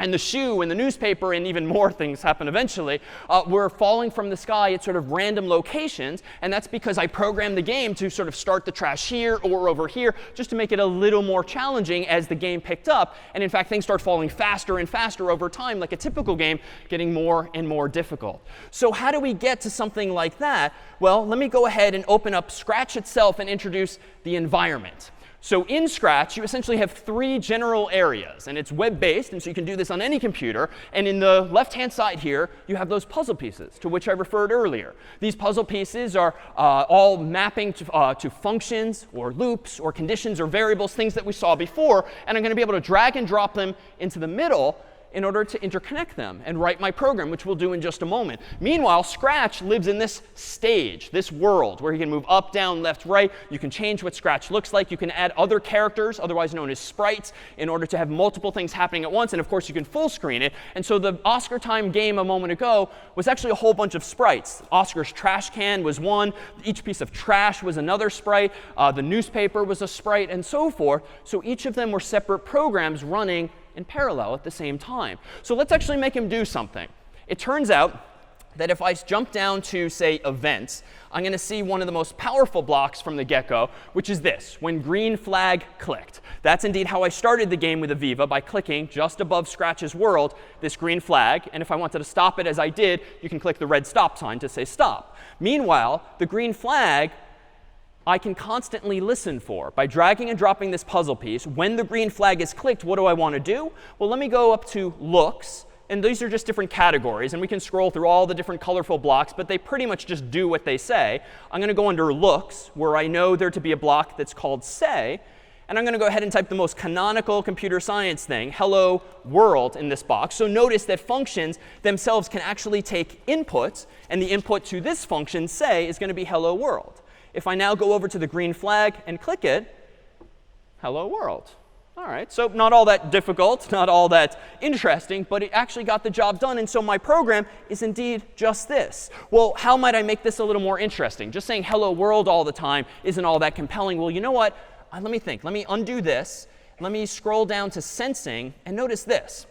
Speaker 1: and the shoe and the newspaper and even more things happen eventually, were falling from the sky at sort of random locations. And that's because I programmed the game to sort of start the trash here or over here, just to make it a little more challenging as the game picked up. And in fact, things start falling faster and faster over time, like a typical game, getting more and more difficult. So how do we get to something like that? Well, let me go ahead and open up Scratch itself and introduce the environment. So in Scratch, you essentially have 3 general areas. And it's web-based, and so you can do this on any computer. And in the left-hand side here, you have those puzzle pieces to which I referred earlier. These puzzle pieces are all mapping to functions or loops or conditions or variables, things that we saw before. And I'm going to be able to drag and drop them into the middle in order to interconnect them and write my program, which we'll do in just a moment. Meanwhile, Scratch lives in this stage, this world, where you can move up, down, left, right. You can change what Scratch looks like. You can add other characters, otherwise known as sprites, in order to have multiple things happening at once. And of course, you can full screen it. And so the Oscar time game a moment ago was actually a whole bunch of sprites. Oscar's trash can was one. Each piece of trash was another sprite. The newspaper was a sprite, and so forth. So each of them were separate programs running in parallel at the same time. So let's actually make him do something. It turns out that if I jump down to, say, events, I'm going to see one of the most powerful blocks from the get-go, which is this, when green flag clicked. That's indeed how I started the game with Aviva, by clicking just above Scratch's world, this green flag. And if I wanted to stop it as I did, you can click the red stop sign to say stop. Meanwhile, the green flag I can constantly listen for. By dragging and dropping this puzzle piece, when the green flag is clicked, what do I want to do? Well, let me go up to looks. And these are just different categories. And we can scroll through all the different colorful blocks, but they pretty much just do what they say. I'm going to go under looks, where I know there to be a block that's called say. And I'm going to go ahead and type the most canonical computer science thing, hello world, in this box. So notice that functions themselves can actually take inputs. And the input to this function, say, is going to be hello world. If I now go over to the green flag and click it, hello world. All right, so not all that difficult, not all that interesting, but it actually got the job done. And so my program is indeed just this. Well, how might I make this a little more interesting? Just saying hello world all the time isn't all that compelling. Well, you know what? Let me think. Let me undo this. Let me scroll down to sensing, and notice this.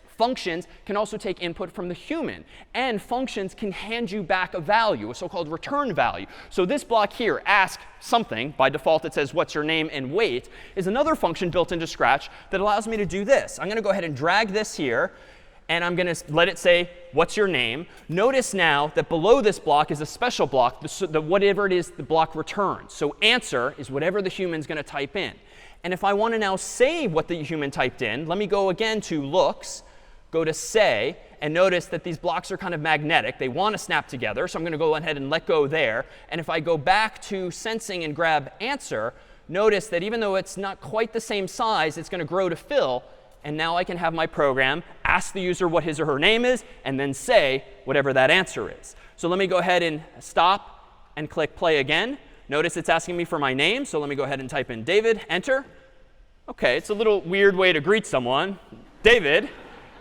Speaker 1: Functions can also take input from the human. And functions can hand you back a value, a so-called return value. So this block here, ask something, by default it says what's your name and wait, is another function built into Scratch that allows me to do this. I'm going to go ahead and drag this here. And I'm going to let it say, what's your name? Notice now that below this block is a special block, whatever it is the block returns. So answer is whatever the human's going to type in. And if I want to now say what the human typed in, let me go again to looks, go to say, and notice that these blocks are kind of magnetic. They want to snap together, so I'm going to go ahead and let go there. And if I go back to sensing and grab answer, notice that even though it's not quite the same size, it's going to grow to fill. And now I can have my program ask the user what his or her name is, and then say whatever that answer is. So let me go ahead and stop and click play again. Notice it's asking me for my name, so let me go ahead and type in David, enter. OK, it's a little weird way to greet someone, David.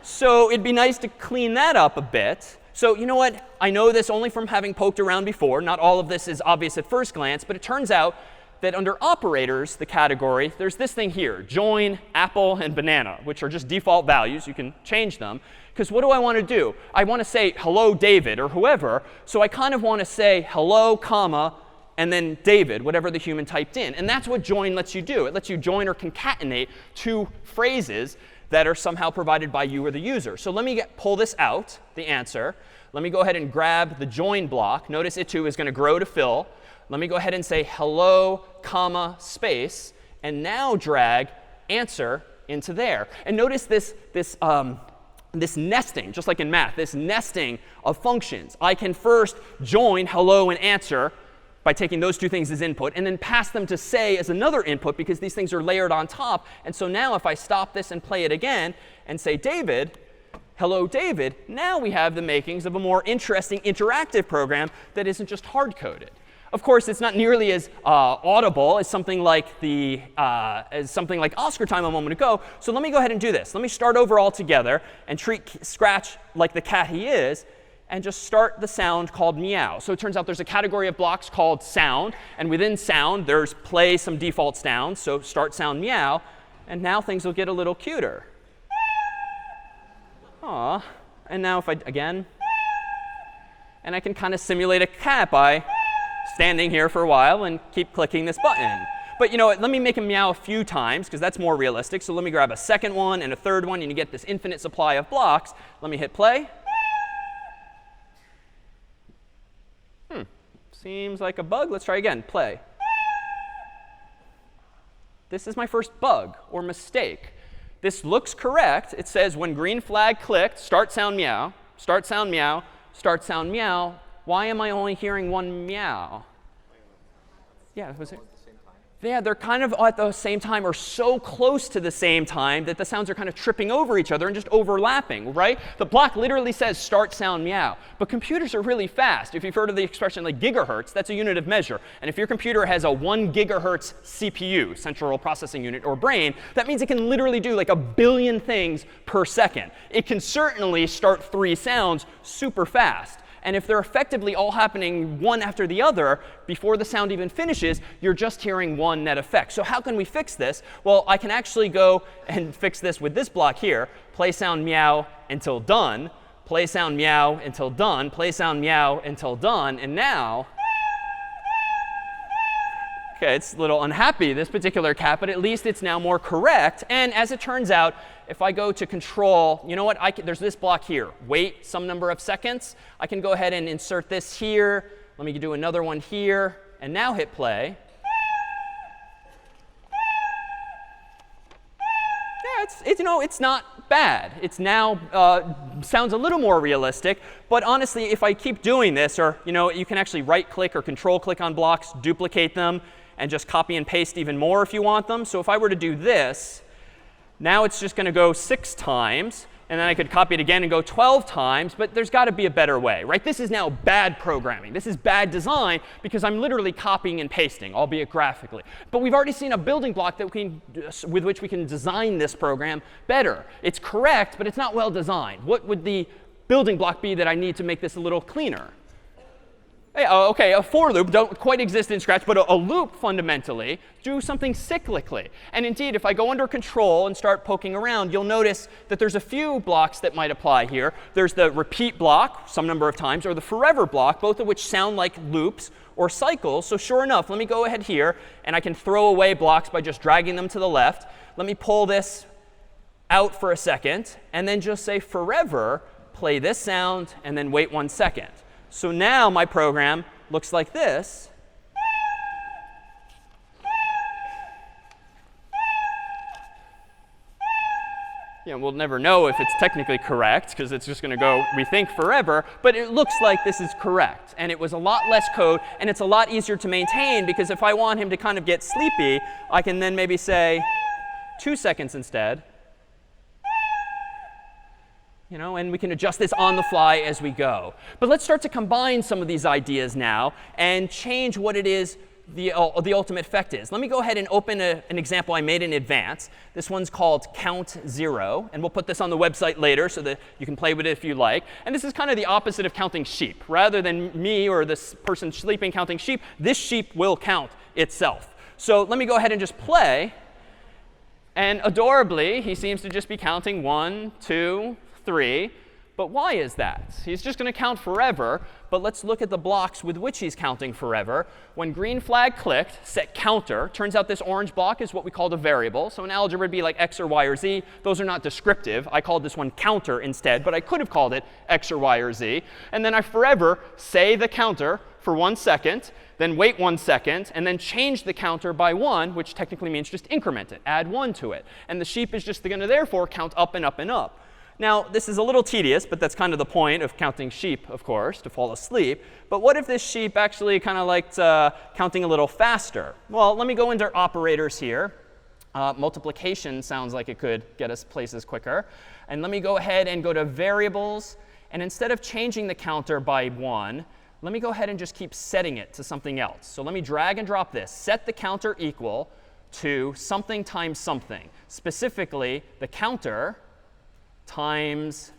Speaker 1: So it'd be nice to clean that up a bit. So you know what? I know this only from having poked around before. Not all of this is obvious at first glance, but it turns out that under operators, the category, there's this thing here, join, apple, and banana, which are just default values. You can change them. Because what do I want to do? I want to say hello, David, or whoever. So I kind of want to say hello, comma, and then David, whatever the human typed in. And that's what join lets you do. It lets you join or concatenate two phrases that are somehow provided by you or the user. So let me pull this out, the answer. Let me go ahead and grab the join block. Notice it, too, is going to grow to fill. Let me go ahead and say hello, comma, space, and now drag answer into there. And notice this nesting, just like in math, this nesting of functions. I can first join hello and answer by taking those two things as input, and then pass them to say as another input, because these things are layered on top. And so now if I stop this and play it again and say David, hello, David, now we have the makings of a more interesting interactive program that isn't just hard-coded. Of course, it's not nearly as audible as something like Oscar time a moment ago. So let me go ahead and do this. Let me start over altogether and treat Scratch like the cat he is, and just start the sound called meow. So it turns out there's a category of blocks called sound. And within sound, there's play some default sounds. So start sound meow. And now things will get a little cuter. Aw. And now if I, again. And I can kind of simulate a cat by standing here for a while and keep clicking this button. But you know what? Let me make him meow a few times, because that's more realistic. So let me grab a second one and a third one, and you get this infinite supply of blocks. Let me hit play. Seems like a bug. Let's try again. Play. This is my first bug or mistake. This looks correct. It says when green flag clicked, start sound meow, start sound meow, start sound meow. Why am I only hearing one meow? Yeah, was it? Yeah, they're kind of at the same time or so close to the same time that the sounds are kind of tripping over each other and just overlapping, right? The block literally says start sound meow. But computers are really fast. If you've heard of the expression like gigahertz, that's a unit of measure. And if your computer has a 1 gigahertz CPU, central processing unit, or brain, that means it can literally do like 1 billion things per second. It can certainly start 3 sounds super fast. And if they're effectively all happening one after the other, before the sound even finishes, you're just hearing one net effect. So how can we fix this? Well, I can actually go and fix this with this block here. Play sound meow until done. Play sound meow until done. Play sound meow until done. And now, OK, it's a little unhappy, this particular cat, but at least it's now more correct. And as it turns out, if I go to control, you know what? There's this block here. Wait some number of seconds. I can go ahead and insert this here. Let me do another one here. And now hit play. Yeah, it's not bad. It's now sounds a little more realistic. But honestly, if I keep doing this, or you can actually right-click or control-click on blocks, duplicate them, and just copy and paste even more if you want them. So if I were to do this, now it's just going to go 6 times. And then I could copy it again and go 12 times. But there's got to be a better way, right? This is now bad programming. This is bad design, because I'm literally copying and pasting, albeit graphically. But we've already seen a building block that with which we can design this program better. It's correct, but it's not well designed. What would the building block be that I need to make this a little cleaner? OK, a for loop don't quite exist in Scratch, but a loop fundamentally do something cyclically. And indeed, if I go under control and start poking around, you'll notice that there's a few blocks that might apply here. There's the repeat block some number of times, or the forever block, both of which sound like loops or cycles. So sure enough, let me go ahead here, and I can throw away blocks by just dragging them to the left. Let me pull this out for a second, and then just say forever, play this sound, and then wait 1 second. So now my program looks like this. we'll never know if it's technically correct because it's just going to go, we think, forever. But it looks like this is correct. And it was a lot less code. And it's a lot easier to maintain because if I want him to kind of get sleepy, I can then maybe say 2 seconds instead. And we can adjust this on the fly as we go. But let's start to combine some of these ideas now and change what it is the ultimate effect is. Let me go ahead and open an example I made in advance. This one's called Count 0. And we'll put this on the website later so that you can play with it if you like. And this is kind of the opposite of counting sheep. Rather than me or this person sleeping counting sheep, this sheep will count itself. So let me go ahead and just play. And adorably, he seems to just be counting 1, 2, 3. But why is that? He's just going to count forever. But let's look at the blocks with which he's counting forever. When green flag clicked, set counter. Turns out this orange block is what we called a variable. So in algebra, it'd be like x or y or z. Those are not descriptive. I called this one counter instead. But I could have called it x or y or z. And then I forever say the counter for 1 second, then wait 1 second, and then change the counter by 1, which technically means just increment it. Add 1 to it. And the sheep is just going to, therefore, count up and up and up. Now, this is a little tedious, but that's kind of the point of counting sheep, of course, to fall asleep. But what if this sheep actually kind of liked counting a little faster? Well, let me go into operators here. Multiplication sounds like it could get us places quicker. And let me go ahead and go to variables. And instead of changing the counter by 1, let me go ahead and just keep setting it to something else. So let me drag and drop this. Set the counter equal to something times something. Specifically, the counter times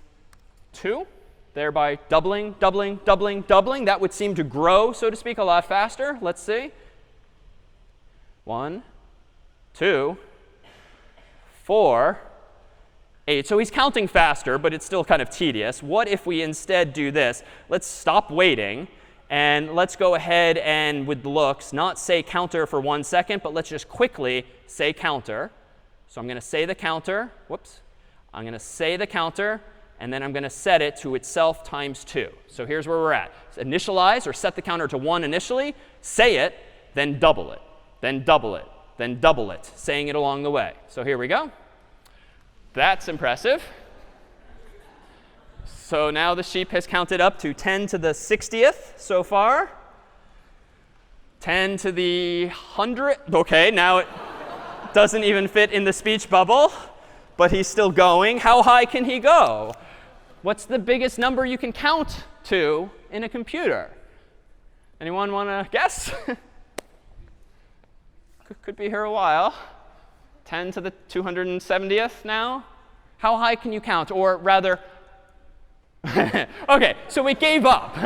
Speaker 1: 2, thereby doubling, doubling, doubling, doubling. That would seem to grow, so to speak, a lot faster. Let's see. 1, 2, 4, 8. So he's counting faster, but it's still kind of tedious. What if we instead do this? Let's stop waiting. And let's go ahead and, with the looks, not say counter for 1 second, but let's just quickly say counter. So I'm going to say the counter. Whoops. I'm going to say the counter, and then I'm going to set it to itself times 2. So here's where we're at. Initialize or set the counter to 1 initially, say it, then double it, then double it, then double it, saying it along the way. So here we go. That's impressive. So now the sheep has counted up to 10 to the 60th so far. 10 to the 100th. OK, now it doesn't even fit in the speech bubble. But he's still going. How high can he go? What's the biggest number you can count to in a computer? Anyone want to guess? Could be here a while. 10 to the 270th now? How high can you count? Or rather, OK, so we gave up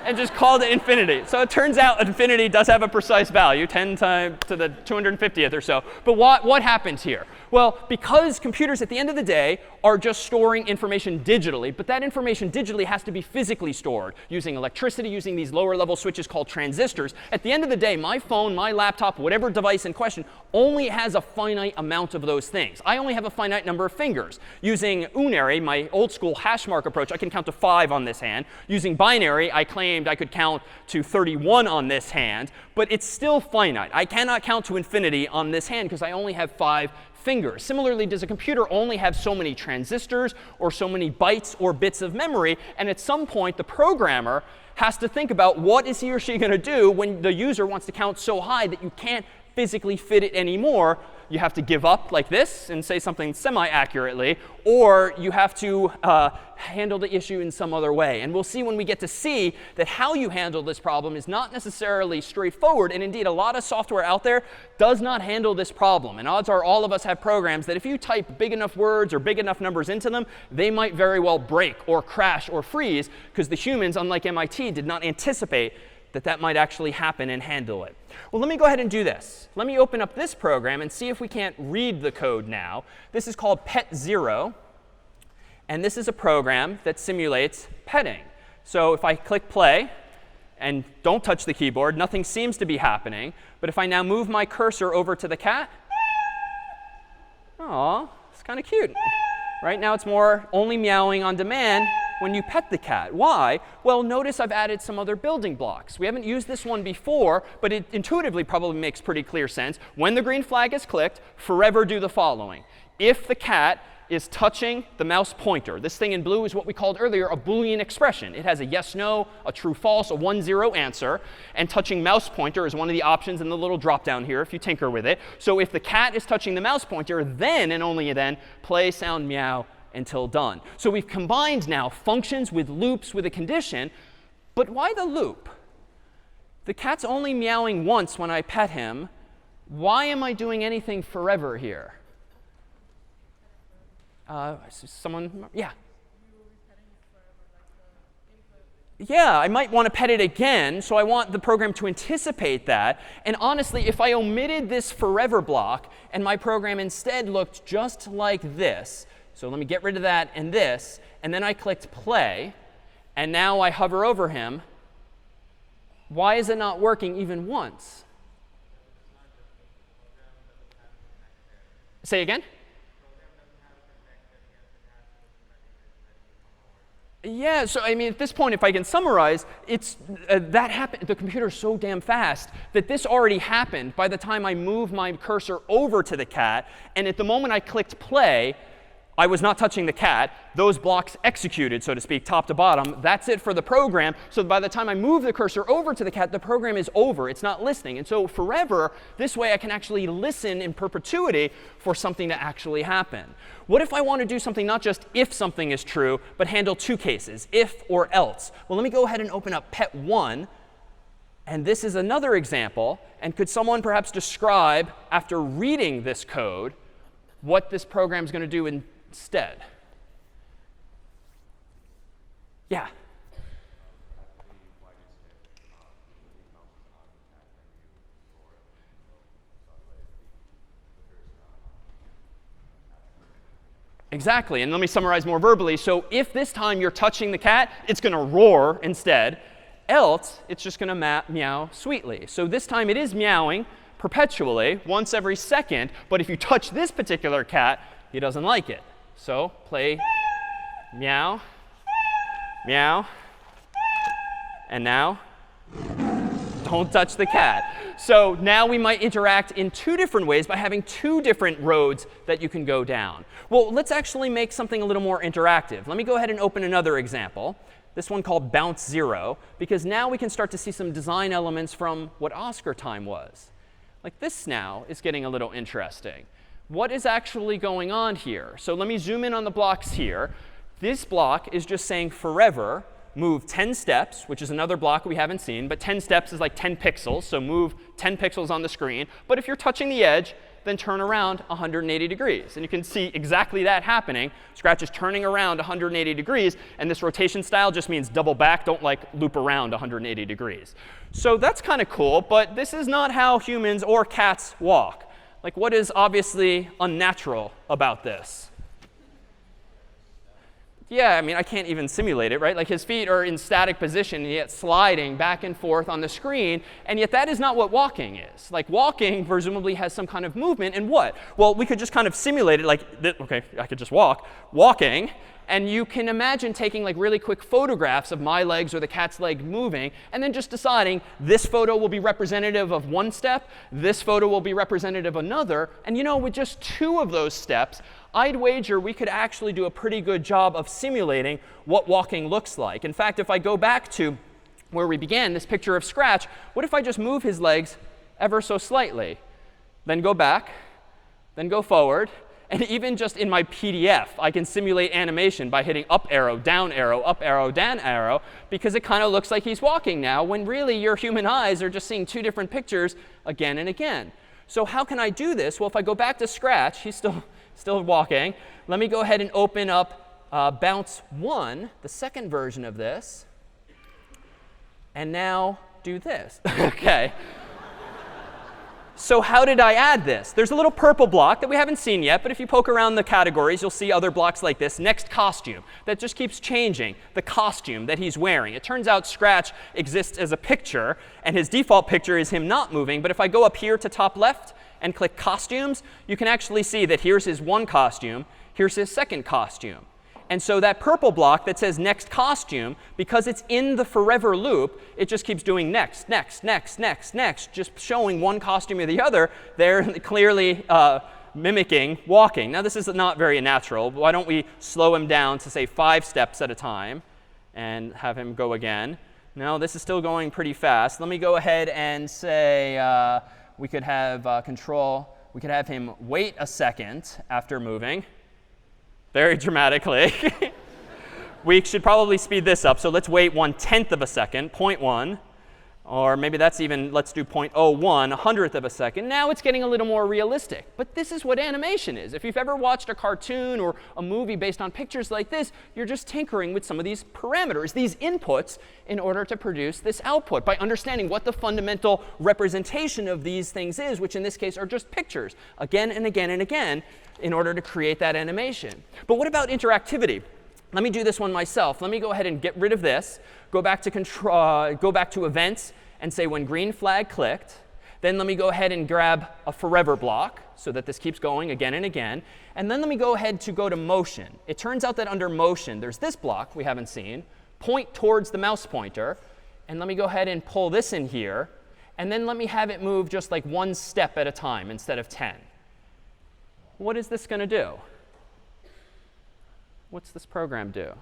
Speaker 1: and just called it infinity. So it turns out infinity does have a precise value, 10 to the 250th or so. But what happens here? Well, because computers at the end of the day are just storing information digitally, but that information digitally has to be physically stored using electricity, using these lower level switches called transistors. At the end of the day, my phone, my laptop, whatever device in question only has a finite amount of those things. I only have a finite number of fingers. Using unary, my old school hash mark approach, I can count to 5 on this hand. Using binary, I claimed I could count to 31 on this hand, but it's still finite. I cannot count to infinity on this hand because I only have 5 fingers. Similarly, does a computer only have so many transistors or so many bytes or bits of memory? And at some point, the programmer has to think about what is he or she going to do when the user wants to count so high that you can't physically fit it anymore. You have to give up like this and say something semi-accurately, or you have to handle the issue in some other way. And we'll see when we get to C that how you handle this problem is not necessarily straightforward. And indeed, a lot of software out there does not handle this problem. And odds are all of us have programs that if you type big enough words or big enough numbers into them, they might very well break or crash or freeze because the humans, unlike MIT, did not anticipate that might actually happen and handle it. Well, let me go ahead and do this. Let me open up this program and see if we can't read the code now. This is called pet0. And this is a program that simulates petting. So if I click play and don't touch the keyboard, nothing seems to be happening. But if I now move my cursor over to the cat, oh, it's kind of cute. Right now it's more only meowing on demand when you pet the cat. Why? Well, notice I've added some other building blocks. We haven't used this one before, but it intuitively probably makes pretty clear sense. When the green flag is clicked, forever do the following. If the cat is touching the mouse pointer. This thing in blue is what we called earlier a Boolean expression. It has a yes, no, a true, false, a 1, 0 answer. And touching mouse pointer is one of the options in the little drop down here if you tinker with it. So if the cat is touching the mouse pointer, then and only then play sound meow until done. So we've combined now functions with loops with a condition. But why the loop? The cat's only meowing once when I pet him. Why am I doing anything forever here? Someone, yeah. Yeah, I might want to pet it again, so I want the program to anticipate that. And honestly, if I omitted this forever block and my program instead looked just like this, so let me get rid of that and this, and then I clicked play, and now I hover over him, why is it not working even once? Say again? Yeah, so I mean, at this point, if I can summarize, it's that happened. The computer's so damn fast that this already happened by the time I moved my cursor over to the cat. And at the moment I clicked play, I was not touching the cat. Those blocks executed, so to speak, top to bottom. That's it for the program. So by the time I move the cursor over to the cat, the program is over. It's not listening. And so forever, this way I can actually listen in perpetuity for something to actually happen. What if I want to do something not just if something is true, but handle two cases, if or else? Well, let me go ahead and open up pet1. And this is another example. And could someone perhaps describe, after reading this code, what this program is going to do instead? Yeah. Exactly. And let me summarize more verbally. So if this time you're touching the cat, it's going to roar instead. Else, it's just going to meow sweetly. So this time it is meowing perpetually, once every second. But if you touch this particular cat, he doesn't like it. So play meow, meow, and now don't touch the cat. So now we might interact in two different ways by having two different roads that you can go down. Well, let's actually make something a little more interactive. Let me go ahead and open another example, this one called bounce 0, because now we can start to see some design elements from what Oscar time was. Like this now is getting a little interesting. What is actually going on here? So let me zoom in on the blocks here. This block is just saying forever, move 10 steps, which is another block we haven't seen. But 10 steps is like 10 pixels, so move 10 pixels on the screen. But if you're touching the edge, then turn around 180 degrees. And you can see exactly that happening. Scratch is turning around 180 degrees. And this rotation style just means double back. Don't like loop around 180 degrees. So that's kind of cool. But this is not how humans or cats walk. Like, what is obviously unnatural about this? Yeah, I mean, I can't even simulate it, right? Like his feet are in static position, and yet sliding back and forth on the screen. And yet that is not what walking is. Like walking presumably has some kind of movement. And what? Well, we could just kind of simulate it like, OK, I could just walk. Walking. And you can imagine taking like really quick photographs of my legs or the cat's leg moving, and then just deciding this photo will be representative of one step, this photo will be representative of another. And you know, with just two of those steps, I'd wager we could actually do a pretty good job of simulating what walking looks like. In fact, if I go back to where we began, this picture of Scratch, what if I just move his legs ever so slightly? Then go back, then go forward. And even just in my PDF, I can simulate animation by hitting up arrow, down arrow, because it kind of looks like he's walking now, when really your human eyes are just seeing two different pictures again and again. So how can I do this? Well, if I go back to Scratch, he's still walking. Let me go ahead and open up bounce 1, the second version of this, and now do this. OK. So how did I add this? There's a little purple block that we haven't seen yet, but if you poke around the categories, you'll see other blocks like this. Next costume, that just keeps changing the costume that he's wearing. It turns out Scratch exists as a picture, and his default picture is him not moving. But if I go up here to top left and click costumes, you can actually see that here's his one costume, here's his second costume. And so that purple block that says next costume, because it's in the forever loop, it just keeps doing next, next, next, next, next, just showing one costume or the other. They're clearly mimicking walking. Now, this is not very natural. Why don't we slow him down to, say, 5 steps at a time and have him go again? No, this is still going pretty fast. Let me go ahead and say we could have we could have him wait a second after moving, very dramatically. We should probably speed this up. So let's wait 1/10 of a second, 0.1. Or maybe that's even, let's do 0.01, 100th of a second. Now it's getting a little more realistic. But this is what animation is. If you've ever watched a cartoon or a movie based on pictures like this, you're just tinkering with some of these parameters, these inputs, in order to produce this output by understanding what the fundamental representation of these things is, which in this case are just pictures, again and again and again, in order to create that animation. But what about interactivity? Let me do this one myself. Let me go ahead and get rid of this, go back to events, and say when green flag clicked. Then let me go ahead and grab a forever block so that this keeps going again and again. And then let me go ahead to go to motion. It turns out that under motion, there's this block we haven't seen, point towards the mouse pointer. And let me go ahead and pull this in here. And then let me have it move just like 1 step at a time instead of 10. What is this going to do? What's this program do?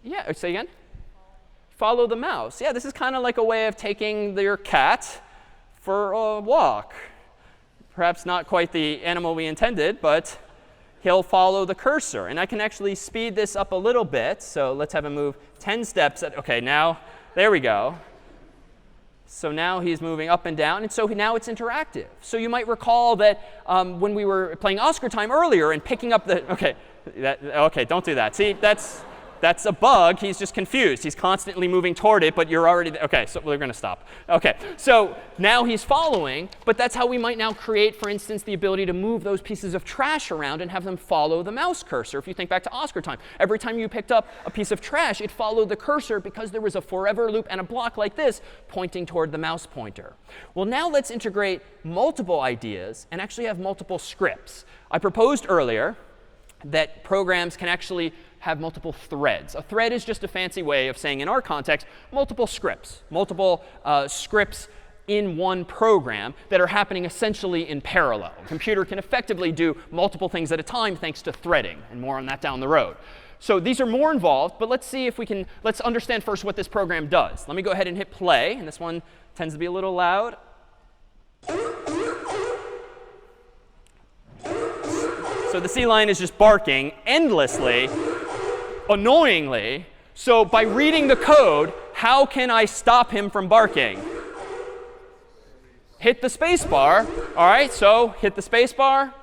Speaker 1: Yeah, say again? Follow the mouse. Yeah, this is kind of like a way of taking your cat for a walk. Perhaps not quite the animal we intended, but he'll follow the cursor. And I can actually speed this up a little bit. So let's have him move 10 steps. OK, now, there we go. So now he's moving up and down. And so now it's interactive. So you might recall that when we were playing Oscar Time earlier and picking up the OK, don't do that. See, that's a bug. He's just confused. He's constantly moving toward it, but you're already OK, so we're going to stop. OK, so now he's following. But that's how we might now create, for instance, the ability to move those pieces of trash around and have them follow the mouse cursor. If you think back to Oscar Time, every time you picked up a piece of trash, it followed the cursor because there was a forever loop and a block like this pointing toward the mouse pointer. Well, now let's integrate multiple ideas and actually have multiple scripts. I proposed earlier that programs can actually have multiple threads. A thread is just a fancy way of saying, in our context, multiple scripts in one program that are happening essentially in parallel. A computer can effectively do multiple things at a time thanks to threading, and more on that down the road. So these are more involved, but let's see if we can, let's understand first what this program does. Let me go ahead and hit play, and this one tends to be a little loud. So the sea lion is just barking endlessly, annoyingly. So by reading the code, how can I stop him from barking? Hit the space bar. All right, so hit the space bar.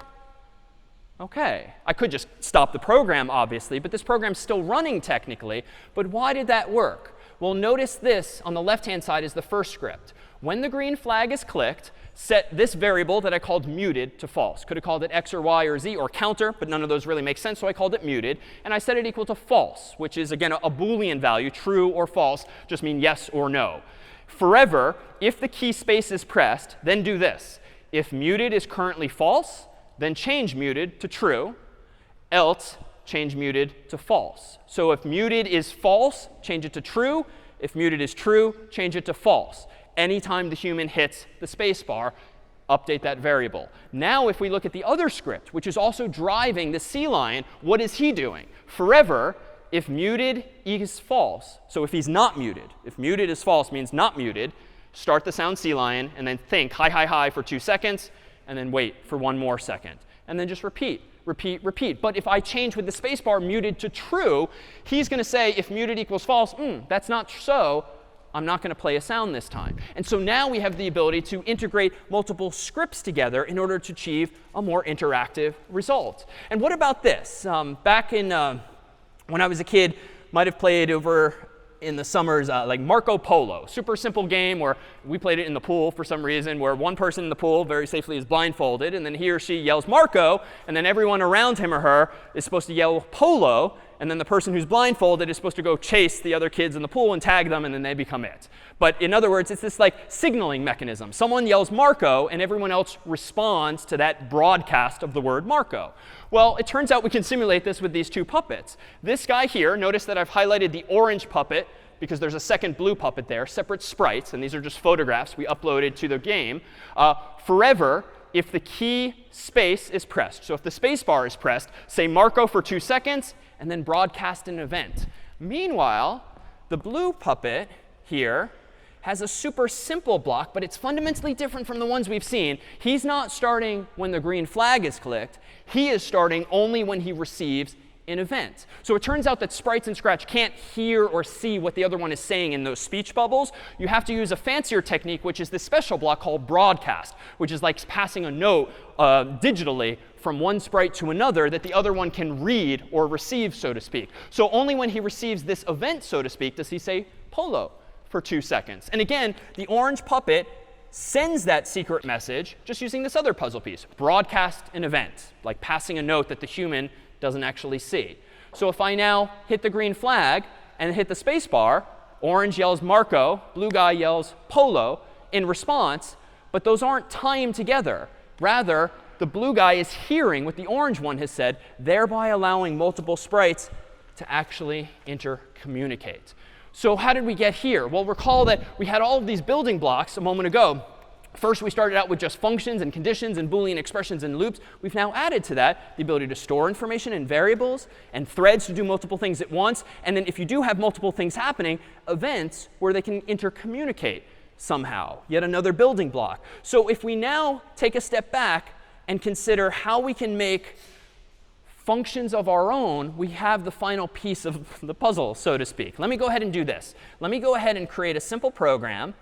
Speaker 1: OK, I could just stop the program, obviously, but this program's still running technically. But why did that work? Well, notice this on the left-hand side is the first script. When the green flag is clicked, set this variable that I called muted to false. Could have called it x or y or z or counter, but none of those really make sense, so I called it muted. And I set it equal to false, which is, again, a Boolean value. True or false just mean yes or no. Forever, if the key space is pressed, then do this. If muted is currently false, then change muted to true. Else, change muted to false. So if muted is false, change it to true. If muted is true, change it to false. Anytime the human hits the space bar, update that variable. Now if we look at the other script, which is also driving the sea lion, what is he doing? Forever, if muted is false, so if he's not muted, if muted is false means not muted, start the sound sea lion and then think hi, hi, hi for 2 seconds, and then wait for 1 more second. And then just repeat, repeat, repeat. But if I change with the spacebar muted to true, he's going to say if muted equals false, that's not so. I'm not going to play a sound this time. And so now we have the ability to integrate multiple scripts together in order to achieve a more interactive result. And what about this? Back in when I was a kid, might have played over in the summers like Marco Polo. Super simple game where we played it in the pool for some reason, where one person in the pool very safely is blindfolded, and then he or she yells Marco, and then everyone around him or her is supposed to yell Polo, and then the person who's blindfolded is supposed to go chase the other kids in the pool and tag them, and then they become it. But in other words, it's this like signaling mechanism. Someone yells Marco, and everyone else responds to that broadcast of the word Marco. Well, it turns out we can simulate this with these 2 puppets. This guy here, notice that I've highlighted the orange puppet because there's a second blue puppet there, separate sprites, and these are just photographs we uploaded to the game. Forever, if the key space is pressed. So if the space bar is pressed, say Marco for 2 seconds, and then broadcast an event. Meanwhile, the blue puppet here has a super simple block, but it's fundamentally different from the ones we've seen. He's not starting when the green flag is clicked. He is starting only when he receives an event. So it turns out that sprites in Scratch can't hear or see what the other one is saying in those speech bubbles. You have to use a fancier technique, which is this special block called broadcast, which is like passing a note digitally from one sprite to another that the other one can read or receive, so to speak. So only when he receives this event, so to speak, does he say polo for 2 seconds. And again, the orange puppet sends that secret message just using this other puzzle piece, broadcast an event, like passing a note that the human doesn't actually see. So if I now hit the green flag and hit the space bar, orange yells Marco, blue guy yells polo in response, but those aren't timed together. Rather, the blue guy is hearing what the orange one has said, thereby allowing multiple sprites to actually intercommunicate. So how did we get here? Well, recall that we had all of these building blocks a moment ago. First, we started out with just functions and conditions and Boolean expressions and loops. We've now added to that the ability to store information in variables and threads to do multiple things at once. And then if you do have multiple things happening, events where they can intercommunicate somehow. Yet another building block. So if we now take a step back and consider how we can make functions of our own, we have the final piece of the puzzle, so to speak. Let me go ahead and do this. Let me go ahead and create a simple program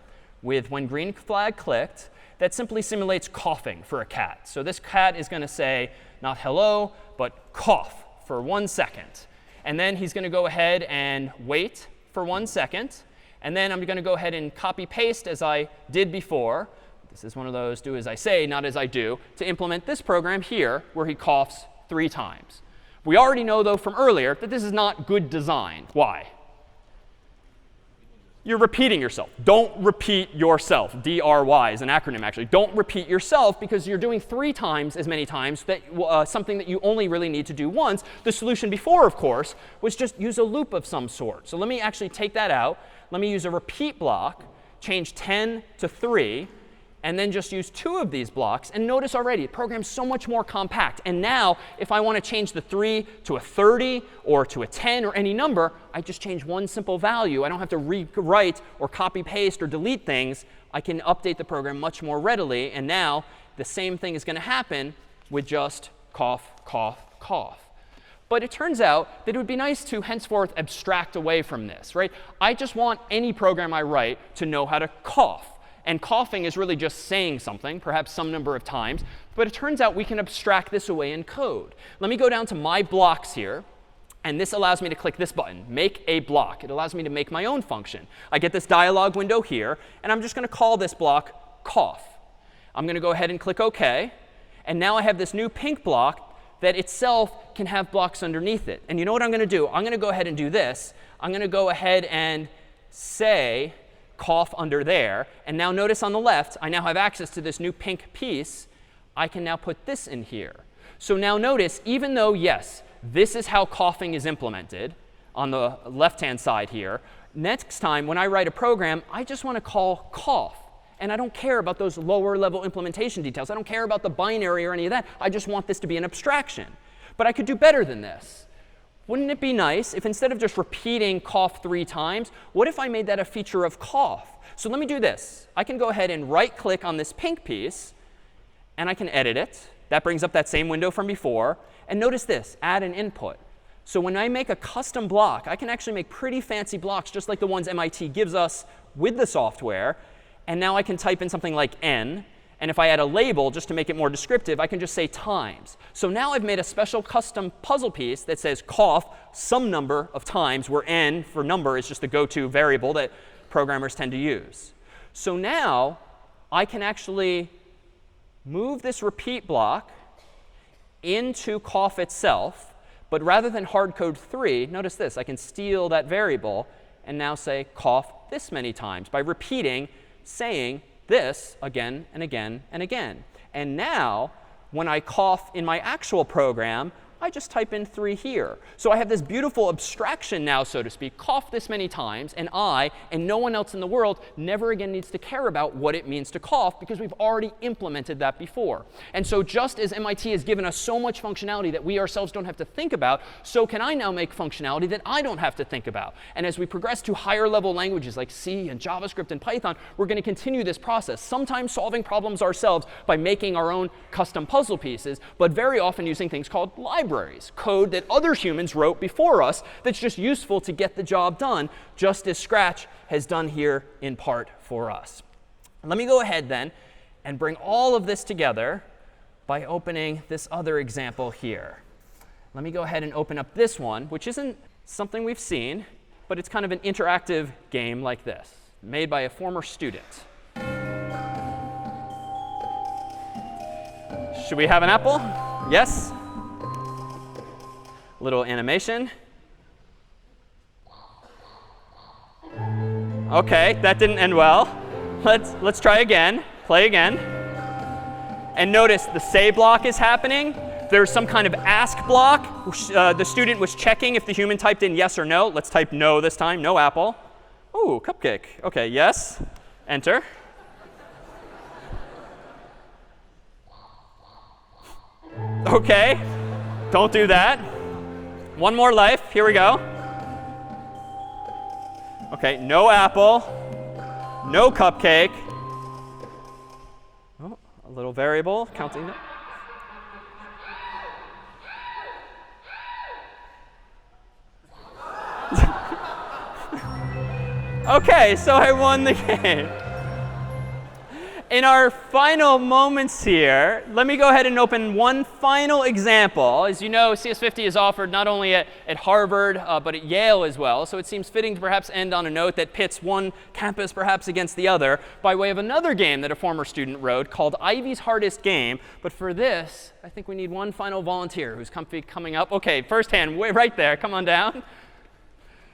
Speaker 1: with when green flag clicked that simply simulates coughing for a cat. So this cat is going to say not hello, but cough for 1 second. And then he's going to go ahead and wait for 1 second. And then I'm going to go ahead and copy paste as I did before. This is one of those do as I say, not as I do, to implement this program here where he coughs 3 times. We already know, though, from earlier that this is not good design. Why? You're repeating yourself. Don't repeat yourself. DRY is an acronym, actually. Don't repeat yourself because you're doing 3 times as many times that something that you only really need to do once. The solution before, of course, was just use a loop of some sort. So let me actually take that out. Let me use a repeat block, change 10 to 3, and then just use 2 of these blocks. And notice already, the program's so much more compact. And now, if I want to change the 3 to a 30 or to a 10 or any number, I just change one simple value. I don't have to rewrite or copy paste or delete things. I can update the program much more readily. And now, the same thing is going to happen with just cough, cough, cough. But it turns out that it would be nice to henceforth abstract away from this, right? I just want any program I write to know how to cough. And coughing is really just saying something, perhaps some number of times. But it turns out we can abstract this away in code. Let me go down to my blocks here. And this allows me to click this button, make a block. It allows me to make my own function. I get this dialog window here. And I'm just going to call this block cough. I'm going to go ahead and click OK. And now I have this new pink block that itself can have blocks underneath it. And you know what I'm going to do? I'm going to go ahead and do this. I'm going to go ahead and say cough under there. And now notice on the left, I now have access to this new pink piece. I can now put this in here. So now notice, even though, yes, this is how coughing is implemented on the left-hand side here, next time when I write a program, I just want to call cough. And I don't care about those lower level implementation details. I don't care about the binary or any of that. I just want this to be an abstraction. But I could do better than this. Wouldn't it be nice if instead of just repeating cough 3 times, what if I made that a feature of cough? So let me do this. I can go ahead and right-click on this pink piece, and I can edit it. That brings up that same window from before. And notice this, add an input. So when I make a custom block, I can actually make pretty fancy blocks just like the ones MIT gives us with the software. And now I can type in something like n. And if I add a label just to make it more descriptive, I can just say times. So now I've made a special custom puzzle piece that says cough some number of times, where n for number is just the go-to variable that programmers tend to use. So now I can actually move this repeat block into cough itself. But rather than hard code 3, notice this. I can steal that variable and now say cough this many times by repeating, saying this again and again and again. And now, when I cough in my actual program, I just type in 3 here. So I have this beautiful abstraction now, so to speak, cough this many times, and I, and no one else in the world, never again needs to care about what it means to cough because we've already implemented that before. And so just as MIT has given us so much functionality that we ourselves don't have to think about, so can I now make functionality that I don't have to think about. And as we progress to higher level languages like C and JavaScript and Python, we're going to continue this process, sometimes solving problems ourselves by making our own custom puzzle pieces, but very often using things called libraries, code that other humans wrote before us that's just useful to get the job done, just as Scratch has done here in part for us. Let me go ahead then and bring all of this together by opening this other example here. Let me go ahead and open up this one, which isn't something we've seen, but it's kind of an interactive game like this, made by a former student. Should we have an apple? Yes? Little animation. OK, that didn't end well. Let's try again. Play again. And notice the say block is happening. There's some kind of ask block. The student was checking if the human typed in yes or no. Let's type no this time. No apple. Ooh, cupcake. OK, yes. Enter. OK, don't do that. One more life. Here we go. OK, no apple. No cupcake. Oh, a little variable counting that. OK, so I won the game. In our final moments here, let me go ahead and open one final example. As you know, CS50 is offered not only at Harvard, but at Yale as well. So it seems fitting to perhaps end on a note that pits one campus perhaps against the other by way of another game that a former student wrote called Ivy's Hardest Game. But for this, I think we need one final volunteer who's coming up. OK, first hand, way right there. Come on down.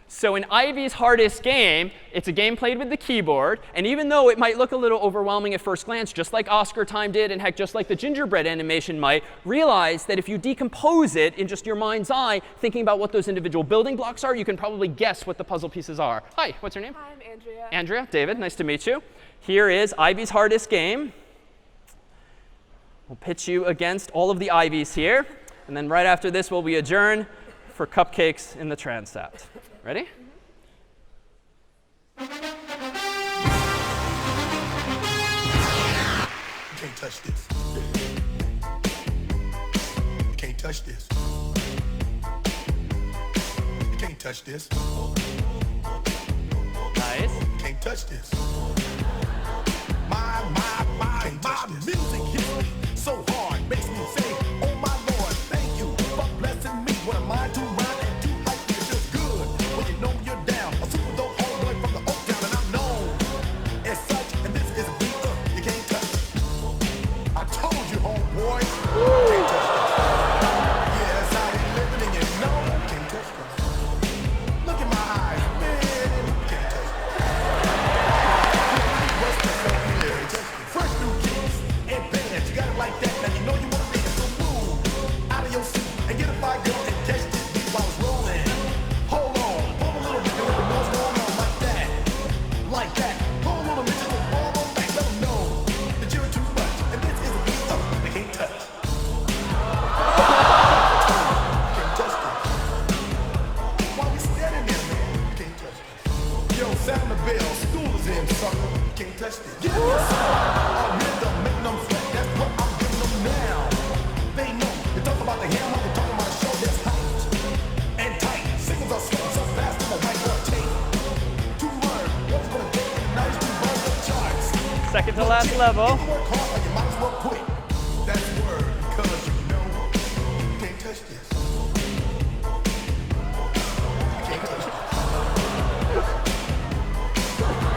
Speaker 1: So in Ivy's Hardest Game, it's a game played with the keyboard. And even though it might look a little overwhelming at first glance, just like Oscar Time did, and heck, just like the gingerbread animation might, realize that if you decompose it in just your mind's eye, thinking about what those individual building blocks are, you can probably guess what the puzzle pieces are. Hi, what's your name?
Speaker 2: Hi, I'm Andrea.
Speaker 1: Andrea, David, nice to meet you. Here is Ivy's Hardest Game. We'll pitch you against all of the Ivies here. And then right after this, we'll be adjourned for cupcakes in the transept. Ready?
Speaker 4: You can't touch this. You can't touch this. You can't touch this.
Speaker 1: Nice.
Speaker 4: You can't touch this. My music hits me so hard, makes me say, oh my Lord, thank you for blessing me. What am I to rhyme and to hype? It's just good when you know you're down. A super dope homeboy from the Oak Town, and I'm known as such. And this is a beat you can't touch. I told you, homeboy, you can't touch this. Yeah, that's how you living, and you know you can't touch this. Look in my eyes, man, you can't touch this. What's the phone? Fresh new kicks and bands, you got it like that. Now you know you want to make it so move out of your seat and get a fire girl and catch this beat while it's rolling. Hold on, pull a little bit, and let them know what's going on like that, like that. Pull a little bit, just a ball on back, let them know that you're too much. And this is a beat they can't touch. Can't touch this. While we standing there, man, you can't touch this. Yo, sound the bell, school is in, sucker. You can't touch this. Give me a sound. I'm rhythm, making them sweat. That's what I'm giving them now. They know. You talk about the hammer, you talking about a show that's hot and tight. Singles are sweating so fast on the whiteboard tape. To learn what's gonna take in the night to burn the charts.
Speaker 1: Second to last level.
Speaker 4: You work hard or you might as well quit. That's the word, because you know you can't touch this. You can't touch this.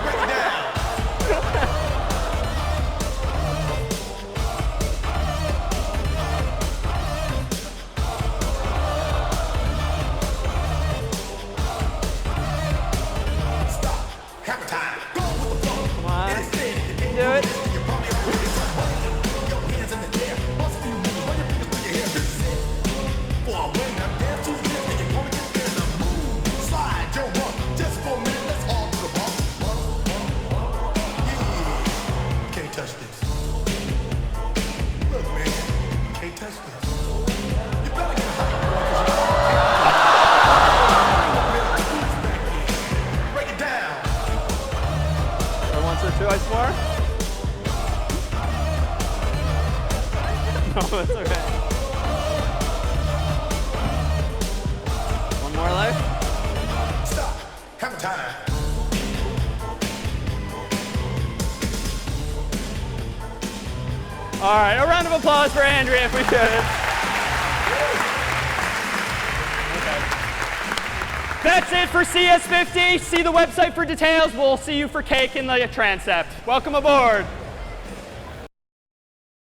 Speaker 4: Break it down. Stop. Hammer time. Go with the flow.
Speaker 1: Come on.
Speaker 4: And it's steady.
Speaker 1: Do it.
Speaker 4: You probably have to put your hands in the air. Bust a few moves. Run your fingers through your hair. This is it. For a
Speaker 1: for 2 ice more? No, it's okay. One more life?
Speaker 4: Stop. Hammer time.
Speaker 1: All right, a round of applause for Andrea if we could. That's it for CS50. See the website for details. We'll see you for cake in the transept. Welcome aboard.